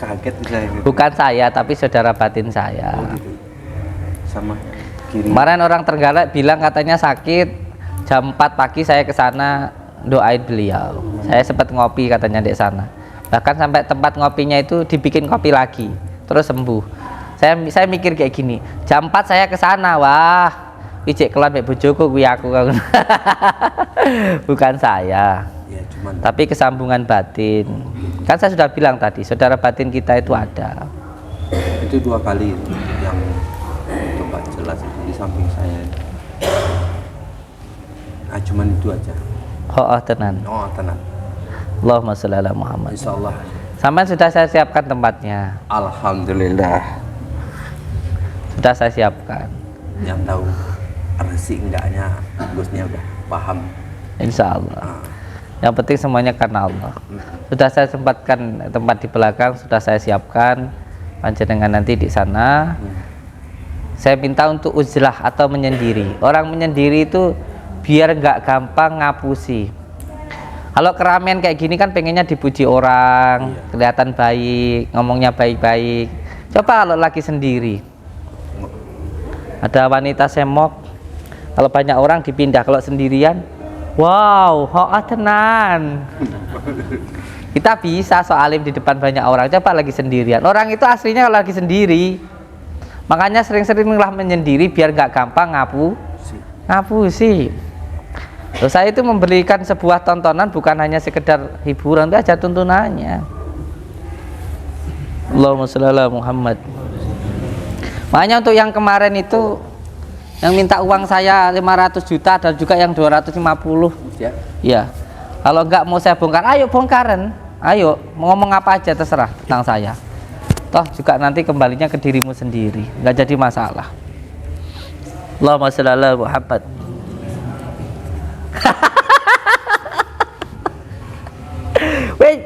Kaget saya gitu. Bukan saya, tapi saudara batin saya. Oh, gitu. Sama kiri. Kemarin orang Trenggalek bilang katanya sakit, jam 4 pagi saya ke sana doain beliau. Saya sempat ngopi katanya di sana. Bahkan sampai tempat ngopinya itu dibikin kopi lagi, terus sembuh. Saya mikir kayak gini, jam 4 saya ke sana, wah, ijek kelan mek bojoku kuwi aku. Bukan saya. Ya, Tapi kesambungan batin. Kan saya sudah bilang tadi, saudara batin kita itu ada. Itu 2 kali yang coba jelas itu di samping saya. Cuman itu aja. Tenan. Tenang. Allahumma sholli ala Muhammad. Insyaallah. Sampai sudah saya siapkan tempatnya. Alhamdulillah. Sudah saya siapkan. Yang tahu resik enggaknya Gusnya udah paham. Insya Allah. Yang penting semuanya karena Allah. Sudah saya sempatkan tempat di belakang, sudah saya siapkan. Panjenengan nanti di sana. Saya minta untuk uzlah atau menyendiri. Orang menyendiri itu biar nggak gampang ngapusi. Kalau keramaian kayak gini kan pengennya dipuji orang, kelihatan baik, ngomongnya baik-baik. Coba kalau lagi sendiri, ada wanita semok, kalau banyak orang dipindah, kalau sendirian, wow, tenan. Kita bisa soalim di depan banyak orang, coba lagi sendirian. Orang itu aslinya kalau lagi sendiri, makanya sering-seringlah menyendiri biar nggak gampang ngapusi. Loh, saya itu memberikan sebuah tontonan bukan hanya sekedar hiburan, tapi aja tuntunannya. Allahumma sholli ala Muhammad. Makanya untuk yang kemarin itu yang minta uang saya 500 juta dan juga yang 250. Ya. Kalau enggak mau saya bongkar, ayo bongkaran. Ayo, mau ngomong apa aja terserah tentang saya. Toh juga nanti kembalinya ke dirimu sendiri, enggak jadi masalah. Allahumma sholli ala Muhammad.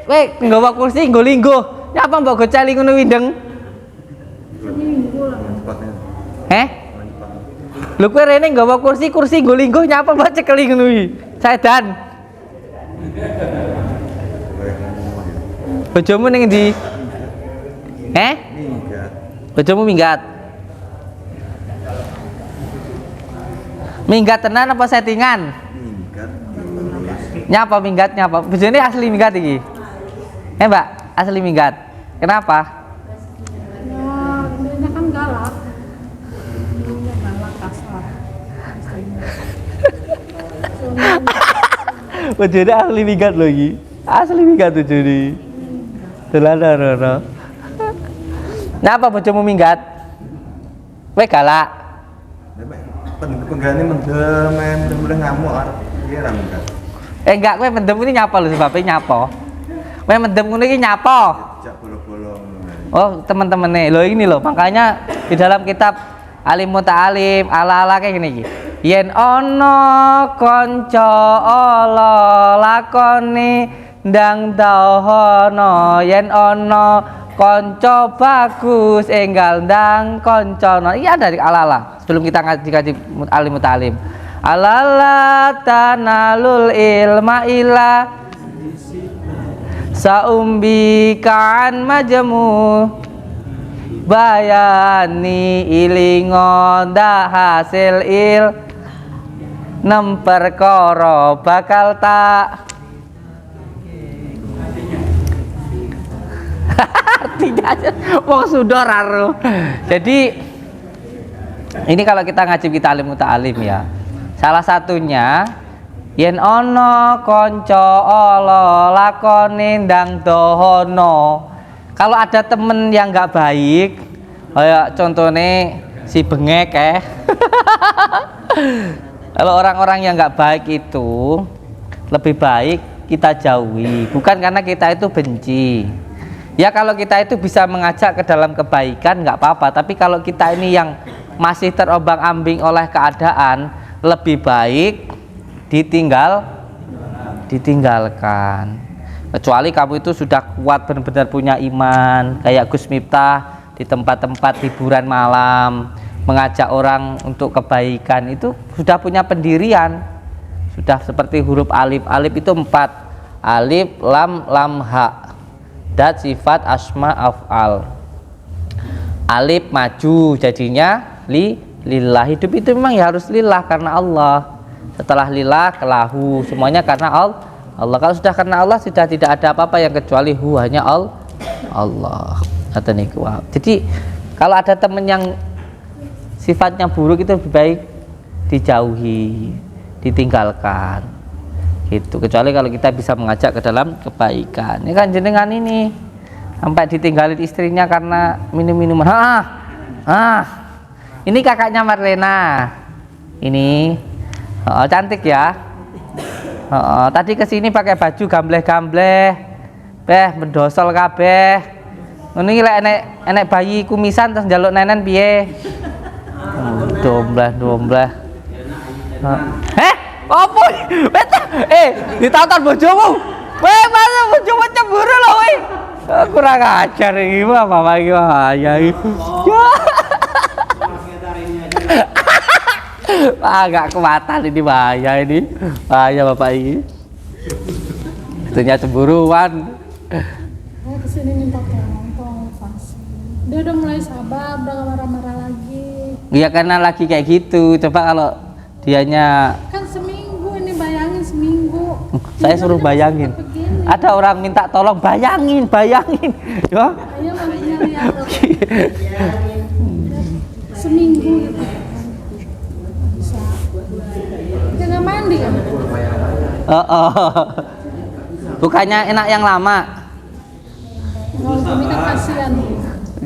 Weh, nggawa kursi nggo linggo. Nyapa mbok gocali ngono windeng? Lho kowe rene nggawa kursi nggo linggo nyapa mbok cekeli ngono iki? Sedan. Bojomu ning ndi? Minggat. Bojomu minggat. Minggat tenan apa settingan? Nyapa minggat nyapa? Bojone asli minggat iki. Mbak, asli minggat. Kenapa? Ya, intinya kan galak. Intinya galak kasar. Bojone asli minggat lho iki. Asli minggat bojone. Dolan. Napa bojomu minggat? Kowe galak. Penggane mendem mulai ngamuk arep piye ra minggat. Enggak, kowe mendem ini nyapa lho sebabnya nyapa. Kowe mendem ngono iki nyapa. Jak bolong-bolong. Oh, teman-teman lo ini loh, makanya di dalam kitab Alim Muta'alim ala-ala kayak gini iki. Yen ana kanca ala lakoni ndang dahono, yen ana kanca bagus enggal ndang kancana. Iya dari ala-ala. Sebelum kita ngaji Alim Muta'alim. Alala tanalul ilma ila saumbi kan majmu bayani ilingo dah hasil il nem perkara bakal tak artinya wong sudah raro. Jadi ini kalau kita ngaji kita alim muta'alim ya, salah satunya yen ono konco olo lakoni ndang dohono. Kalau ada temen yang nggak baik, kayak contohnya si bengek kalau orang-orang yang nggak baik itu lebih baik kita jauhi, bukan karena kita itu benci. Ya kalau kita itu bisa mengajak ke dalam kebaikan nggak apa-apa, tapi kalau kita ini yang masih terombang-ambing oleh keadaan, lebih baik ditinggalkan. Kecuali kamu itu sudah kuat benar-benar punya iman, kayak Gus Miftah di tempat-tempat hiburan malam mengajak orang untuk kebaikan, itu sudah punya pendirian, sudah seperti huruf alif. Alif itu 4, alif, lam, ha, dat sifat asma af'al. Alif maju jadinya lillah. Hidup itu memang ya harus lillah karena Allah. Setelah lillah kelahu, semuanya karena Allah. Kalau sudah karena Allah sudah tidak ada apa-apa yang kecuali hanya Allah. Jadi kalau ada teman yang sifatnya buruk itu lebih baik dijauhi, ditinggalkan gitu. Kecuali kalau kita bisa mengajak ke dalam kebaikan. Ini kan jenengan ini sampai ditinggalin istrinya karena minum-minuman. Ini kakaknya Marlena. Ini cantik ya. Tadi kesini pakai baju gambleh-gambleh, mendosol kabeh. Ini lek enek bayi kumisan terus njaluk nenen piye? Dombleh. Apa? Ditonton bojomu. Masa bojomu cemburu lho kowe. Kurang ajar iki apa iki ya iki. Agak kekuatan ini bahaya bapak ini. Itunya cemburuan. Saya kesini minta tolong vaksin. Dia udah mulai sabar, udah gak marah-marah lagi. Iya karena lagi kayak gitu. Coba kalau dianya Kan seminggu ini, bayangin seminggu. Saya suruh bayangin. Ada orang minta tolong bayangin. Ya. Ayo maksudnya lihat seminggu gitu. Bisa. Dia nggak mandi kan? Bukannya enak yang lama. Kalau ini kan kasihan.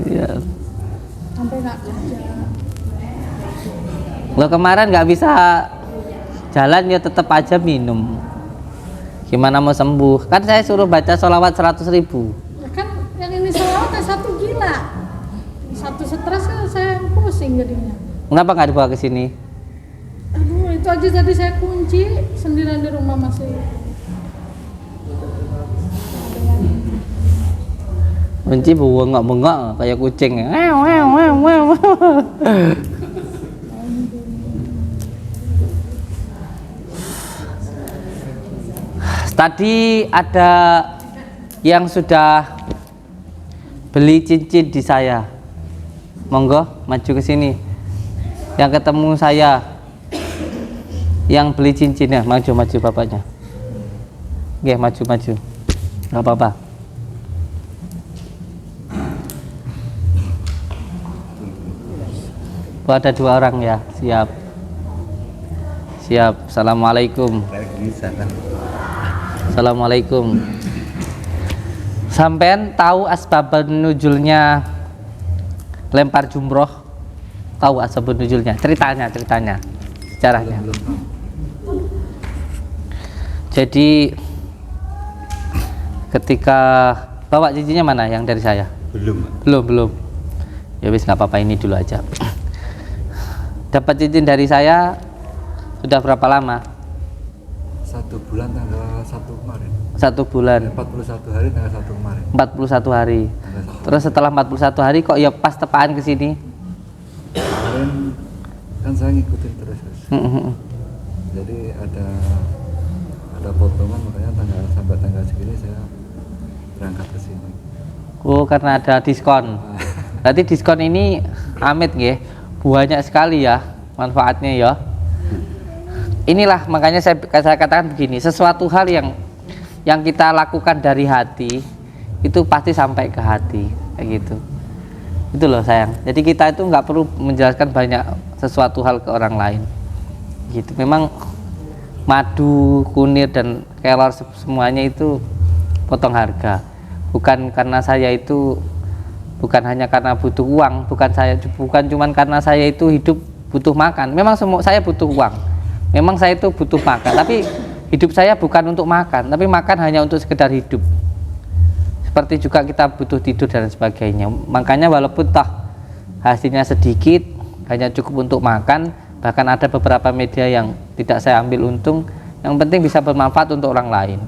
Iya. Sampai nggak kerja. Lo kemarin nggak bisa jalan ya tetap aja minum. Gimana mau sembuh? Kan saya suruh baca sholawat 100.000. Ya kan yang ini sholawatnya satu gila. Satu stres kan saya pusing jadinya. Kenapa nggak dibawa ke sini? Aduh, itu aja tadi saya kunci sendirian di rumah masih. Kunci bengok kayak kucing. Tadi ada yang sudah beli cincin di saya. Monggo maju ke sini. Yang ketemu saya yang beli cincinnya, maju bapaknya. Nggih, maju. Enggak apa-apa. Oh, ada 2 orang ya. Siap. Assalamualaikum. Waalaikumsalam. Assalamualaikum. Sampean tahu asbab nuzulnya lempar jumroh? Tahu asbab nuzulnya? Ceritanya, sejarahnya. Jadi ketika bawa cincinnya mana yang dari saya? Belum. Ya wis nggak apa-apa, ini dulu aja. Dapat cincin dari saya sudah berapa lama? 1 bulan tanggal 1 kemarin. 1 bulan. 41 hari tanggal 1 kemarin. 41 hari. Tanggal 1. Terus setelah 41 hari kok ya pas tepaan ke sini? Kemarin kan saya ngikutin terus. Jadi ada potongan, makanya sampai tanggal segini saya berangkat ke sini. Oh, karena ada diskon. Berarti diskon ini amit nggih. Banyak sekali ya manfaatnya ya. Inilah makanya saya katakan begini, sesuatu hal yang kita lakukan dari hati itu pasti sampai ke hati, kayak gitu. Itu loh sayang. Jadi kita itu nggak perlu menjelaskan banyak sesuatu hal ke orang lain. Gitu. Memang madu, kunir dan kelor semuanya itu potong harga. Bukan karena saya itu, bukan hanya karena butuh uang, bukan cuman karena saya itu hidup butuh makan. Memang saya butuh uang. Memang saya itu butuh makan, tapi hidup saya bukan untuk makan, tapi makan hanya untuk sekedar hidup. Seperti juga kita butuh tidur dan sebagainya. Makanya walaupun toh hasilnya sedikit, hanya cukup untuk makan, bahkan ada beberapa media yang tidak saya ambil untung, yang penting bisa bermanfaat untuk orang lain.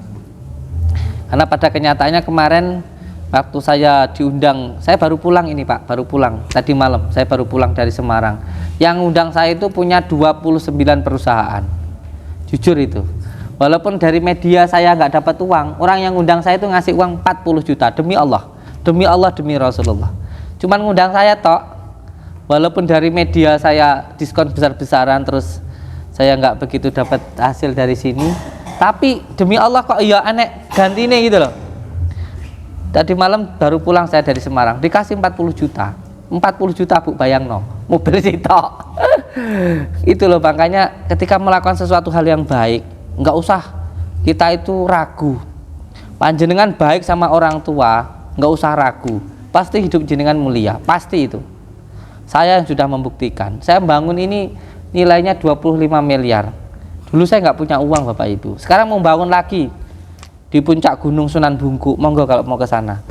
Karena pada kenyataannya kemarin waktu saya diundang, saya baru pulang ini Pak, baru pulang tadi malam, saya baru pulang dari Semarang. Yang undang saya itu punya 29 perusahaan, jujur itu. Walaupun dari media saya nggak dapat uang, orang yang undang saya itu ngasih uang 40 juta, demi Allah, demi Rasulullah. Cuman ngundang saya tok, walaupun dari media saya diskon besar-besaran, terus saya nggak begitu dapat hasil dari sini, tapi demi Allah kok iya aneh gantinya gitu loh. Tadi malam baru pulang saya dari Semarang, dikasih 40 juta. 40 juta Bu, bayang no, mobil sitok. Itu loh, makanya ketika melakukan sesuatu hal yang baik, nggak usah kita itu ragu. Panjenengan baik sama orang tua, nggak usah ragu, pasti hidup jenengan mulia, pasti itu. Saya yang sudah membuktikan, saya bangun ini nilainya 25 miliar. Dulu saya nggak punya uang Bapak Ibu, sekarang mau bangun lagi di puncak Gunung Sunan Bungku, monggo kalau mau ke sana.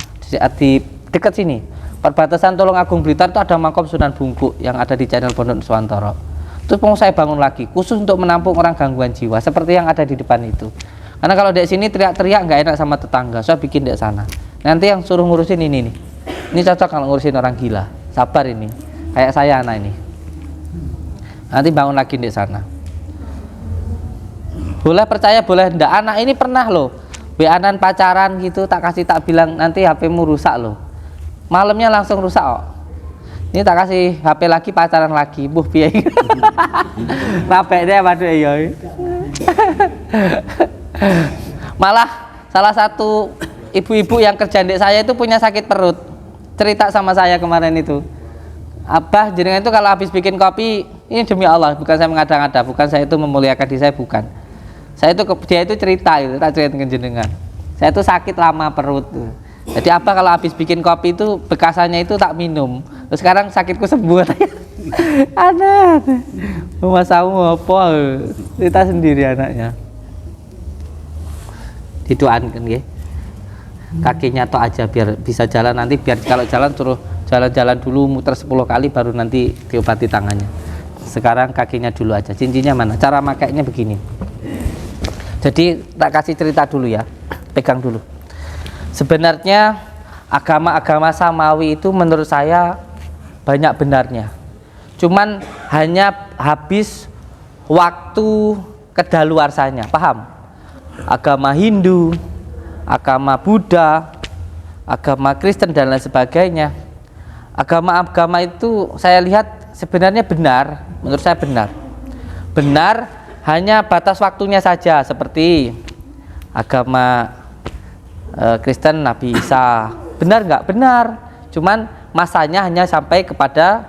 Di dekat sini, perbatasan Tulungagung Blitar itu ada makom Sunan Bungku yang ada di channel Pondok Nuswantoro. Terus mau saya bangun lagi, khusus untuk menampung orang gangguan jiwa, seperti yang ada di depan itu. Karena kalau di sini teriak-teriak nggak enak sama tetangga, saya bikin di sana. Nanti yang suruh ngurusin ini nih. Ini cocok kalau ngurusin orang gila. Sabar ini, kayak saya anak ini. Nanti bangun lagi di sana. Boleh percaya, boleh enggak. Anak ini pernah loh, WA-an pacaran gitu, tak bilang nanti HP-mu rusak loh. Malamnya langsung rusak kok. Ini tak kasih HP lagi, pacaran lagi. Buh piye. Rapeknya waduh ya. Malah salah satu ibu-ibu yang kerja di saya itu punya sakit perut. Cerita sama saya kemarin itu. Abah jenengan itu kalau habis bikin kopi, ini demi Allah, bukan saya mengada-ngada, bukan saya itu memuliakan diri saya, bukan. Saya itu dia itu cerita itu, tak cerita dengan jenengan. Saya itu sakit lama perut. Jadi apa kalau habis bikin kopi itu bekasannya itu tak minum. Terus sekarang sakitku sembuh. Ada. Masamu apa? Cerita sendiri anaknya. Didoakan nggih. Kakinya tok aja biar bisa jalan, nanti biar kalau jalan suruh jalan-jalan dulu muter 10 kali baru nanti diobati tangannya. Sekarang kakinya dulu aja. Cincinnya mana? Cara makainya begini. Jadi tak kasih cerita dulu ya. Pegang dulu. Sebenarnya agama-agama samawi itu menurut saya banyak benarnya. Cuman hanya habis waktu kedaluarsanya, paham? Agama Hindu, agama Buddha, agama Kristen dan lain sebagainya. Agama-agama itu saya lihat sebenarnya benar, menurut saya benar. Benar hanya batas waktunya saja, seperti agama Kristen Nabi Isa. Benar nggak? Benar. Cuman masanya hanya sampai kepada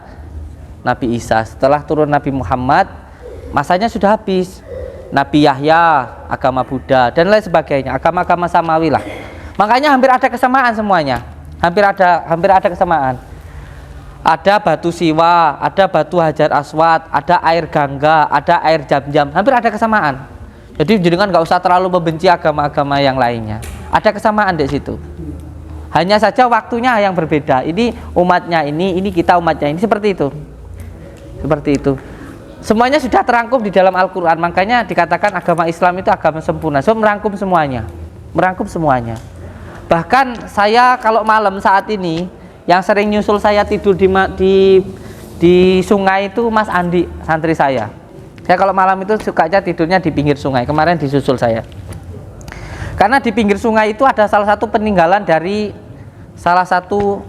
Nabi Isa. Setelah turun Nabi Muhammad, masanya sudah habis. Nabi Yahya, agama Buddha dan lain sebagainya, agama-agama samawi lah. Makanya hampir ada kesamaan semuanya. Hampir ada kesamaan. Ada batu Siwa, ada batu Hajar Aswad, ada air Gangga, ada air Jam-Jam. Hampir ada kesamaan. Jadi jenengan nggak usah terlalu membenci agama-agama yang lainnya. Ada kesamaan di situ. Hanya saja waktunya yang berbeda. Ini umatnya ini kita umatnya ini, seperti itu. Seperti itu. Semuanya sudah terangkum di dalam Al-Quran. Makanya dikatakan agama Islam itu agama sempurna. So merangkum semuanya. Merangkum semuanya. Bahkan saya kalau malam saat ini yang sering nyusul saya tidur di sungai itu Mas Andi, santri saya. Saya kalau malam itu sukanya tidurnya di pinggir sungai. Kemarin disusul saya. Karena di pinggir sungai itu ada salah satu peninggalan dari salah satu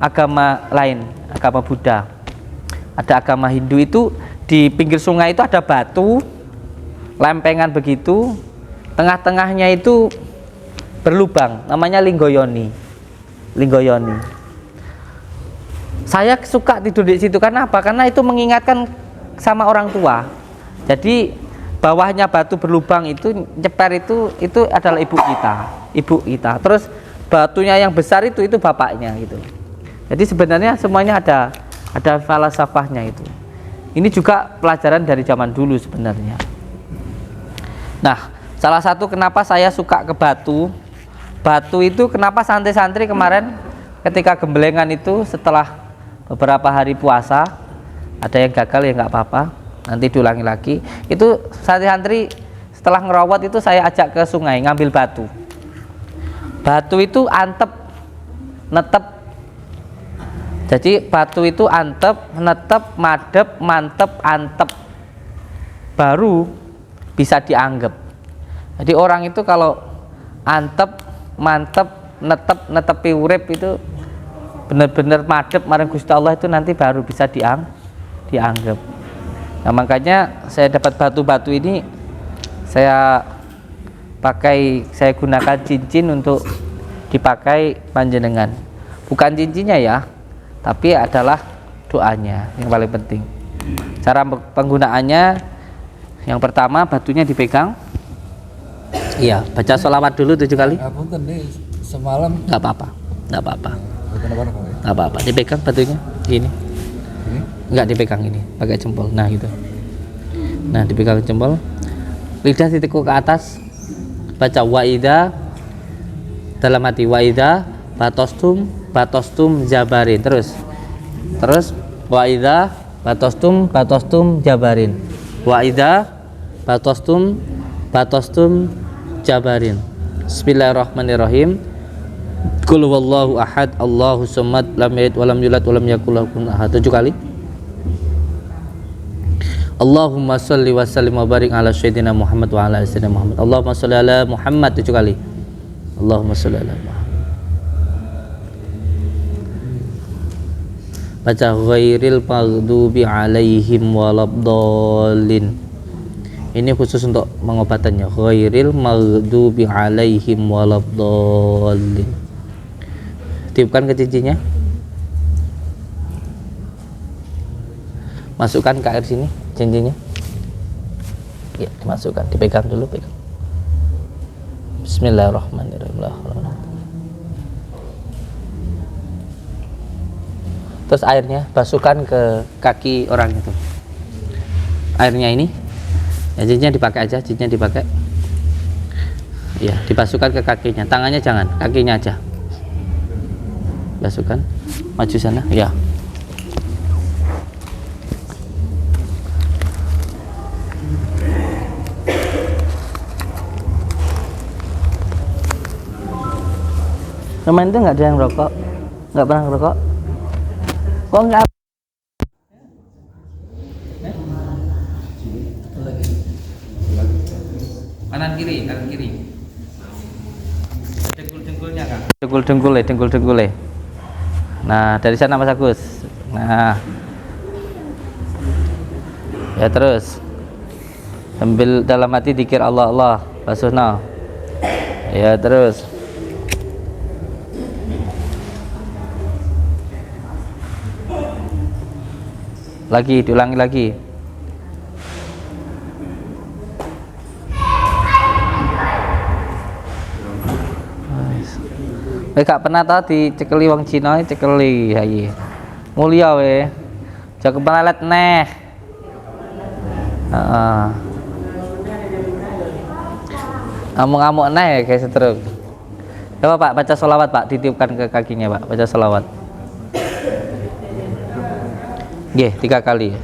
agama lain, agama Buddha. Ada agama Hindu itu di pinggir sungai itu ada batu lempengan begitu, tengah-tengahnya itu berlubang, namanya Linggoyoni. Linggoyoni. Saya suka tidur di situ karena apa? Karena itu mengingatkan sama orang tua. Jadi bawahnya batu berlubang itu nyeper itu adalah ibu kita. Terus batunya yang besar itu bapaknya gitu. Jadi sebenarnya semuanya ada falsafahnya itu. Ini juga pelajaran dari zaman dulu sebenarnya. Nah, salah satu kenapa saya suka ke batu itu kenapa santri-santri kemarin ketika gembelengan itu setelah beberapa hari puasa, ada yang gagal ya nggak apa-apa, nanti diulangi lagi. Itu santri-santri setelah ngerawat itu saya ajak ke sungai ngambil batu. Batu itu antep, netep. Jadi batu itu antep, netep, madep, mantep, antep, baru bisa dianggap. Jadi orang itu kalau antep, mantep, netepi urip itu benar-benar madep marang Gusti Allah itu nanti baru bisa dianggap. Nah makanya saya dapat batu-batu ini saya gunakan cincin untuk dipakai panjenengan. Bukan cincinnya ya, tapi adalah doanya yang paling penting. Cara penggunaannya yang pertama batunya dipegang. Iya, baca sholawat dulu 7 kali. Punten nih semalam Nggak apa-apa. bukan apa-apa. Nggak apa-apa. Dipegang batunya gini. Ini Nggak dipegang ini, pakai jempol. Nah gitu. Nah dipegang jempol. Lidah titikku ke atas. Baca waida dalam hati waida batostum jabarin. Terus waida batostum jabarin. Waida batostum jabarin. Bismillahirrahmanirrahim. Qul huwallahu ahad, Allahu samad, lam yalid walam yulad walam yakul lahu kufuwan ahad. 7 kali. Allahumma shalli wa sallim wa barik ala sayyidina Muhammad wa ala sayyidina Muhammad. Allahumma shalli ala Muhammad 7 kali. Allahumma shalli ala Muhammad. Baca ghairil maghdubi alaihim waladdallin. Ini khusus untuk pengobatannya. Ghairil maghdubi alaihim waladdallin. Tiupkan ke cincinnya. Masukkan ke air sini cincinnya. Ya, dimasukkan, dipegang dulu, pegang. Bismillahirrahmanirrahim. Terus airnya basuhkan ke kaki orang itu. Airnya ini, ya cincinnya dipakai aja, cincinnya dipakai. Ya, dibasuhkan ke kakinya, tangannya jangan, kakinya aja. Basuhkan, maju sana, ya. Teman itu nggak ada yang rokok, nggak pernah ngerokok. Kok nggak? Kanan kiri. Dengkul-dengkulnya kan? Dengkul. Nah dari sana Mas Agus. Nah, ya terus sambil dalam hati dzikir Allah basuhna. Ya terus. Diulangi lagi. Kowe gak pernah tau dicekeli wong Cina cekeli hayi. Mulia we. Aja kepalelet neh. Heeh. Ngamuk-ngamuk neh guys terus. Coba Pak baca sholawat Pak, titipkan ke kakinya Pak, baca sholawat. Nggih, 3 kali.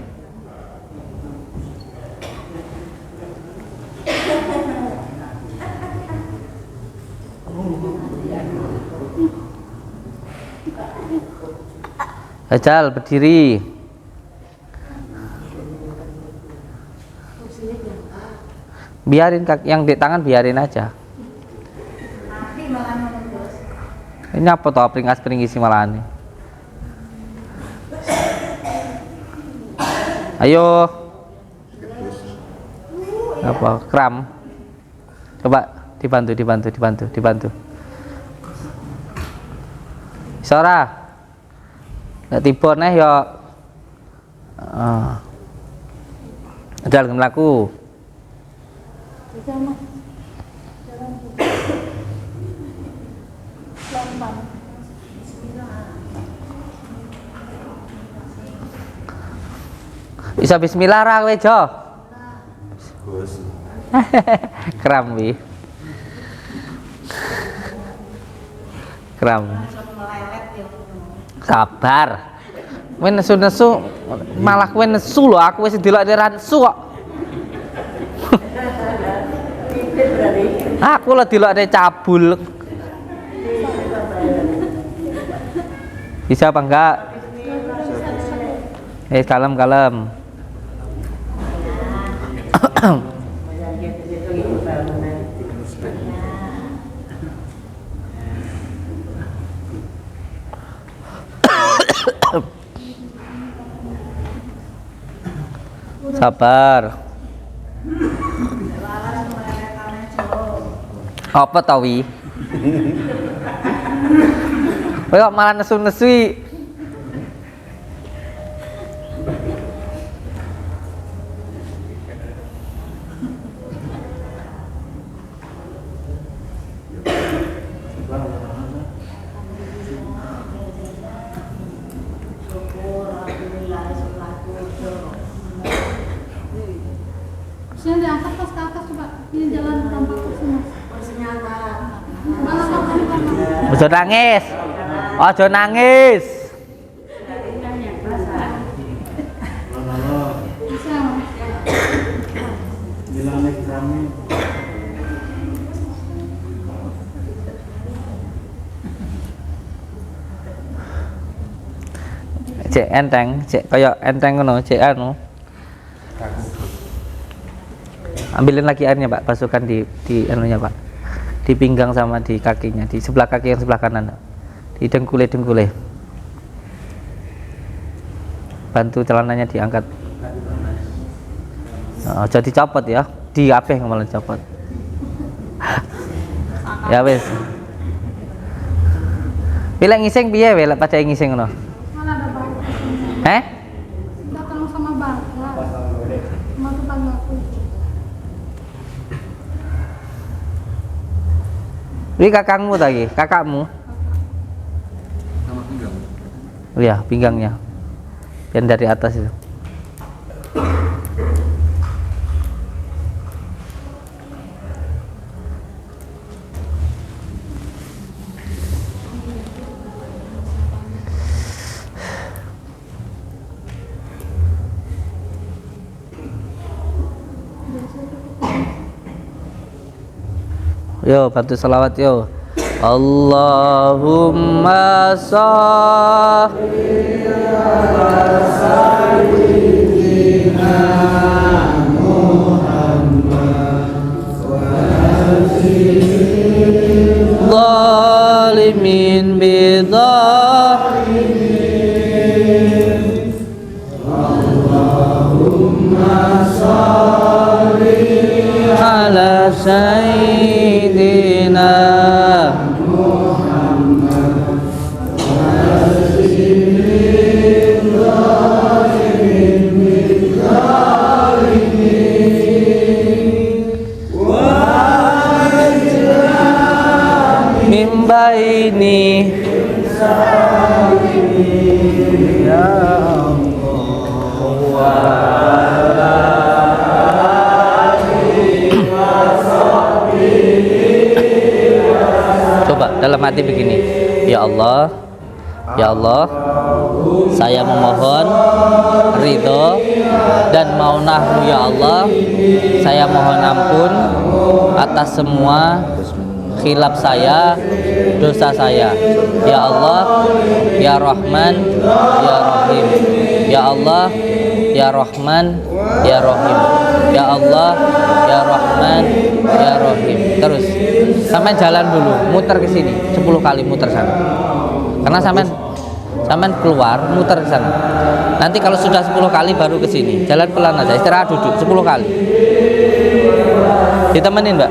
Ajal berdiri. Biarin yang di tangan biarin aja. Ini apa toh peringas-peringisi malah nih. Ayo. Apa? Kram. Coba dibantu. Sora. Nek tiba neh ya. Ajal mlaku. Jalan. Pelan-pelan. Bisa bismillah ra kowe, Jo. Gus. Kram wi. Kram. Sabar. Kowe nesu-nesu malah kowe nesu lho, aku wis ndelok ra nesu kok. Aku lho delokne cabul. Bisa apa enggak? Kalem. Sabar. Apa tau wi? Kowe kok malah nesu-nesui. Kursinya diangkat pas ke atas coba. Ini jalan tanpa kursi mas. Kursinya angkat. Ojo nangis. Ojo nangis. Bisa mas. Cek enteng, cek kayak enteng ngono, cek anu. Ambilin lagi airnya Pak, basuhkan di anunya Pak, di pinggang sama di kakinya, di sebelah kaki yang sebelah kanan, di dengkule. Bantu celananya diangkat. Jadi copot ya, di apa yang malah copot. Ya wes. Bila ngising piye we, lek pada ngising ngono. Mana ada bangga. Datang sama bangga. Sama tetanggaku. Ini kakakmu tadi, kakakmu. Sama pinggang. Oh iya, pinggangnya. Yang dari atas itu. Yo, bantu salawat yo. Allahumma sholli ala sayyidina Muhammad wa alihi zalimin bidzalimin. Allahumma sholli ala sayyidina Muhammad wa alihi zalimin bidzalimin wa ajra min ini. Coba dalam hati begini, ya Allah, ya Allah, saya memohon ridho dan maunah-Mu ya Allah. Saya mohon ampun atas semua khilaf saya, dosa saya. Ya Allah, ya Rahman, ya Rahim. Ya Allah, ya Rahman, ya Rahim. Ya Allah, ya Rahman, ya Rahim. Terus sampai jalan dulu, muter ke sini 10 kali, muter sana. Karena sampai keluar, muter ke sana. Nanti kalau sudah 10 kali baru ke sini. Jalan pelan aja, istirahat duduk 10 kali. Ditemenin, Mbak?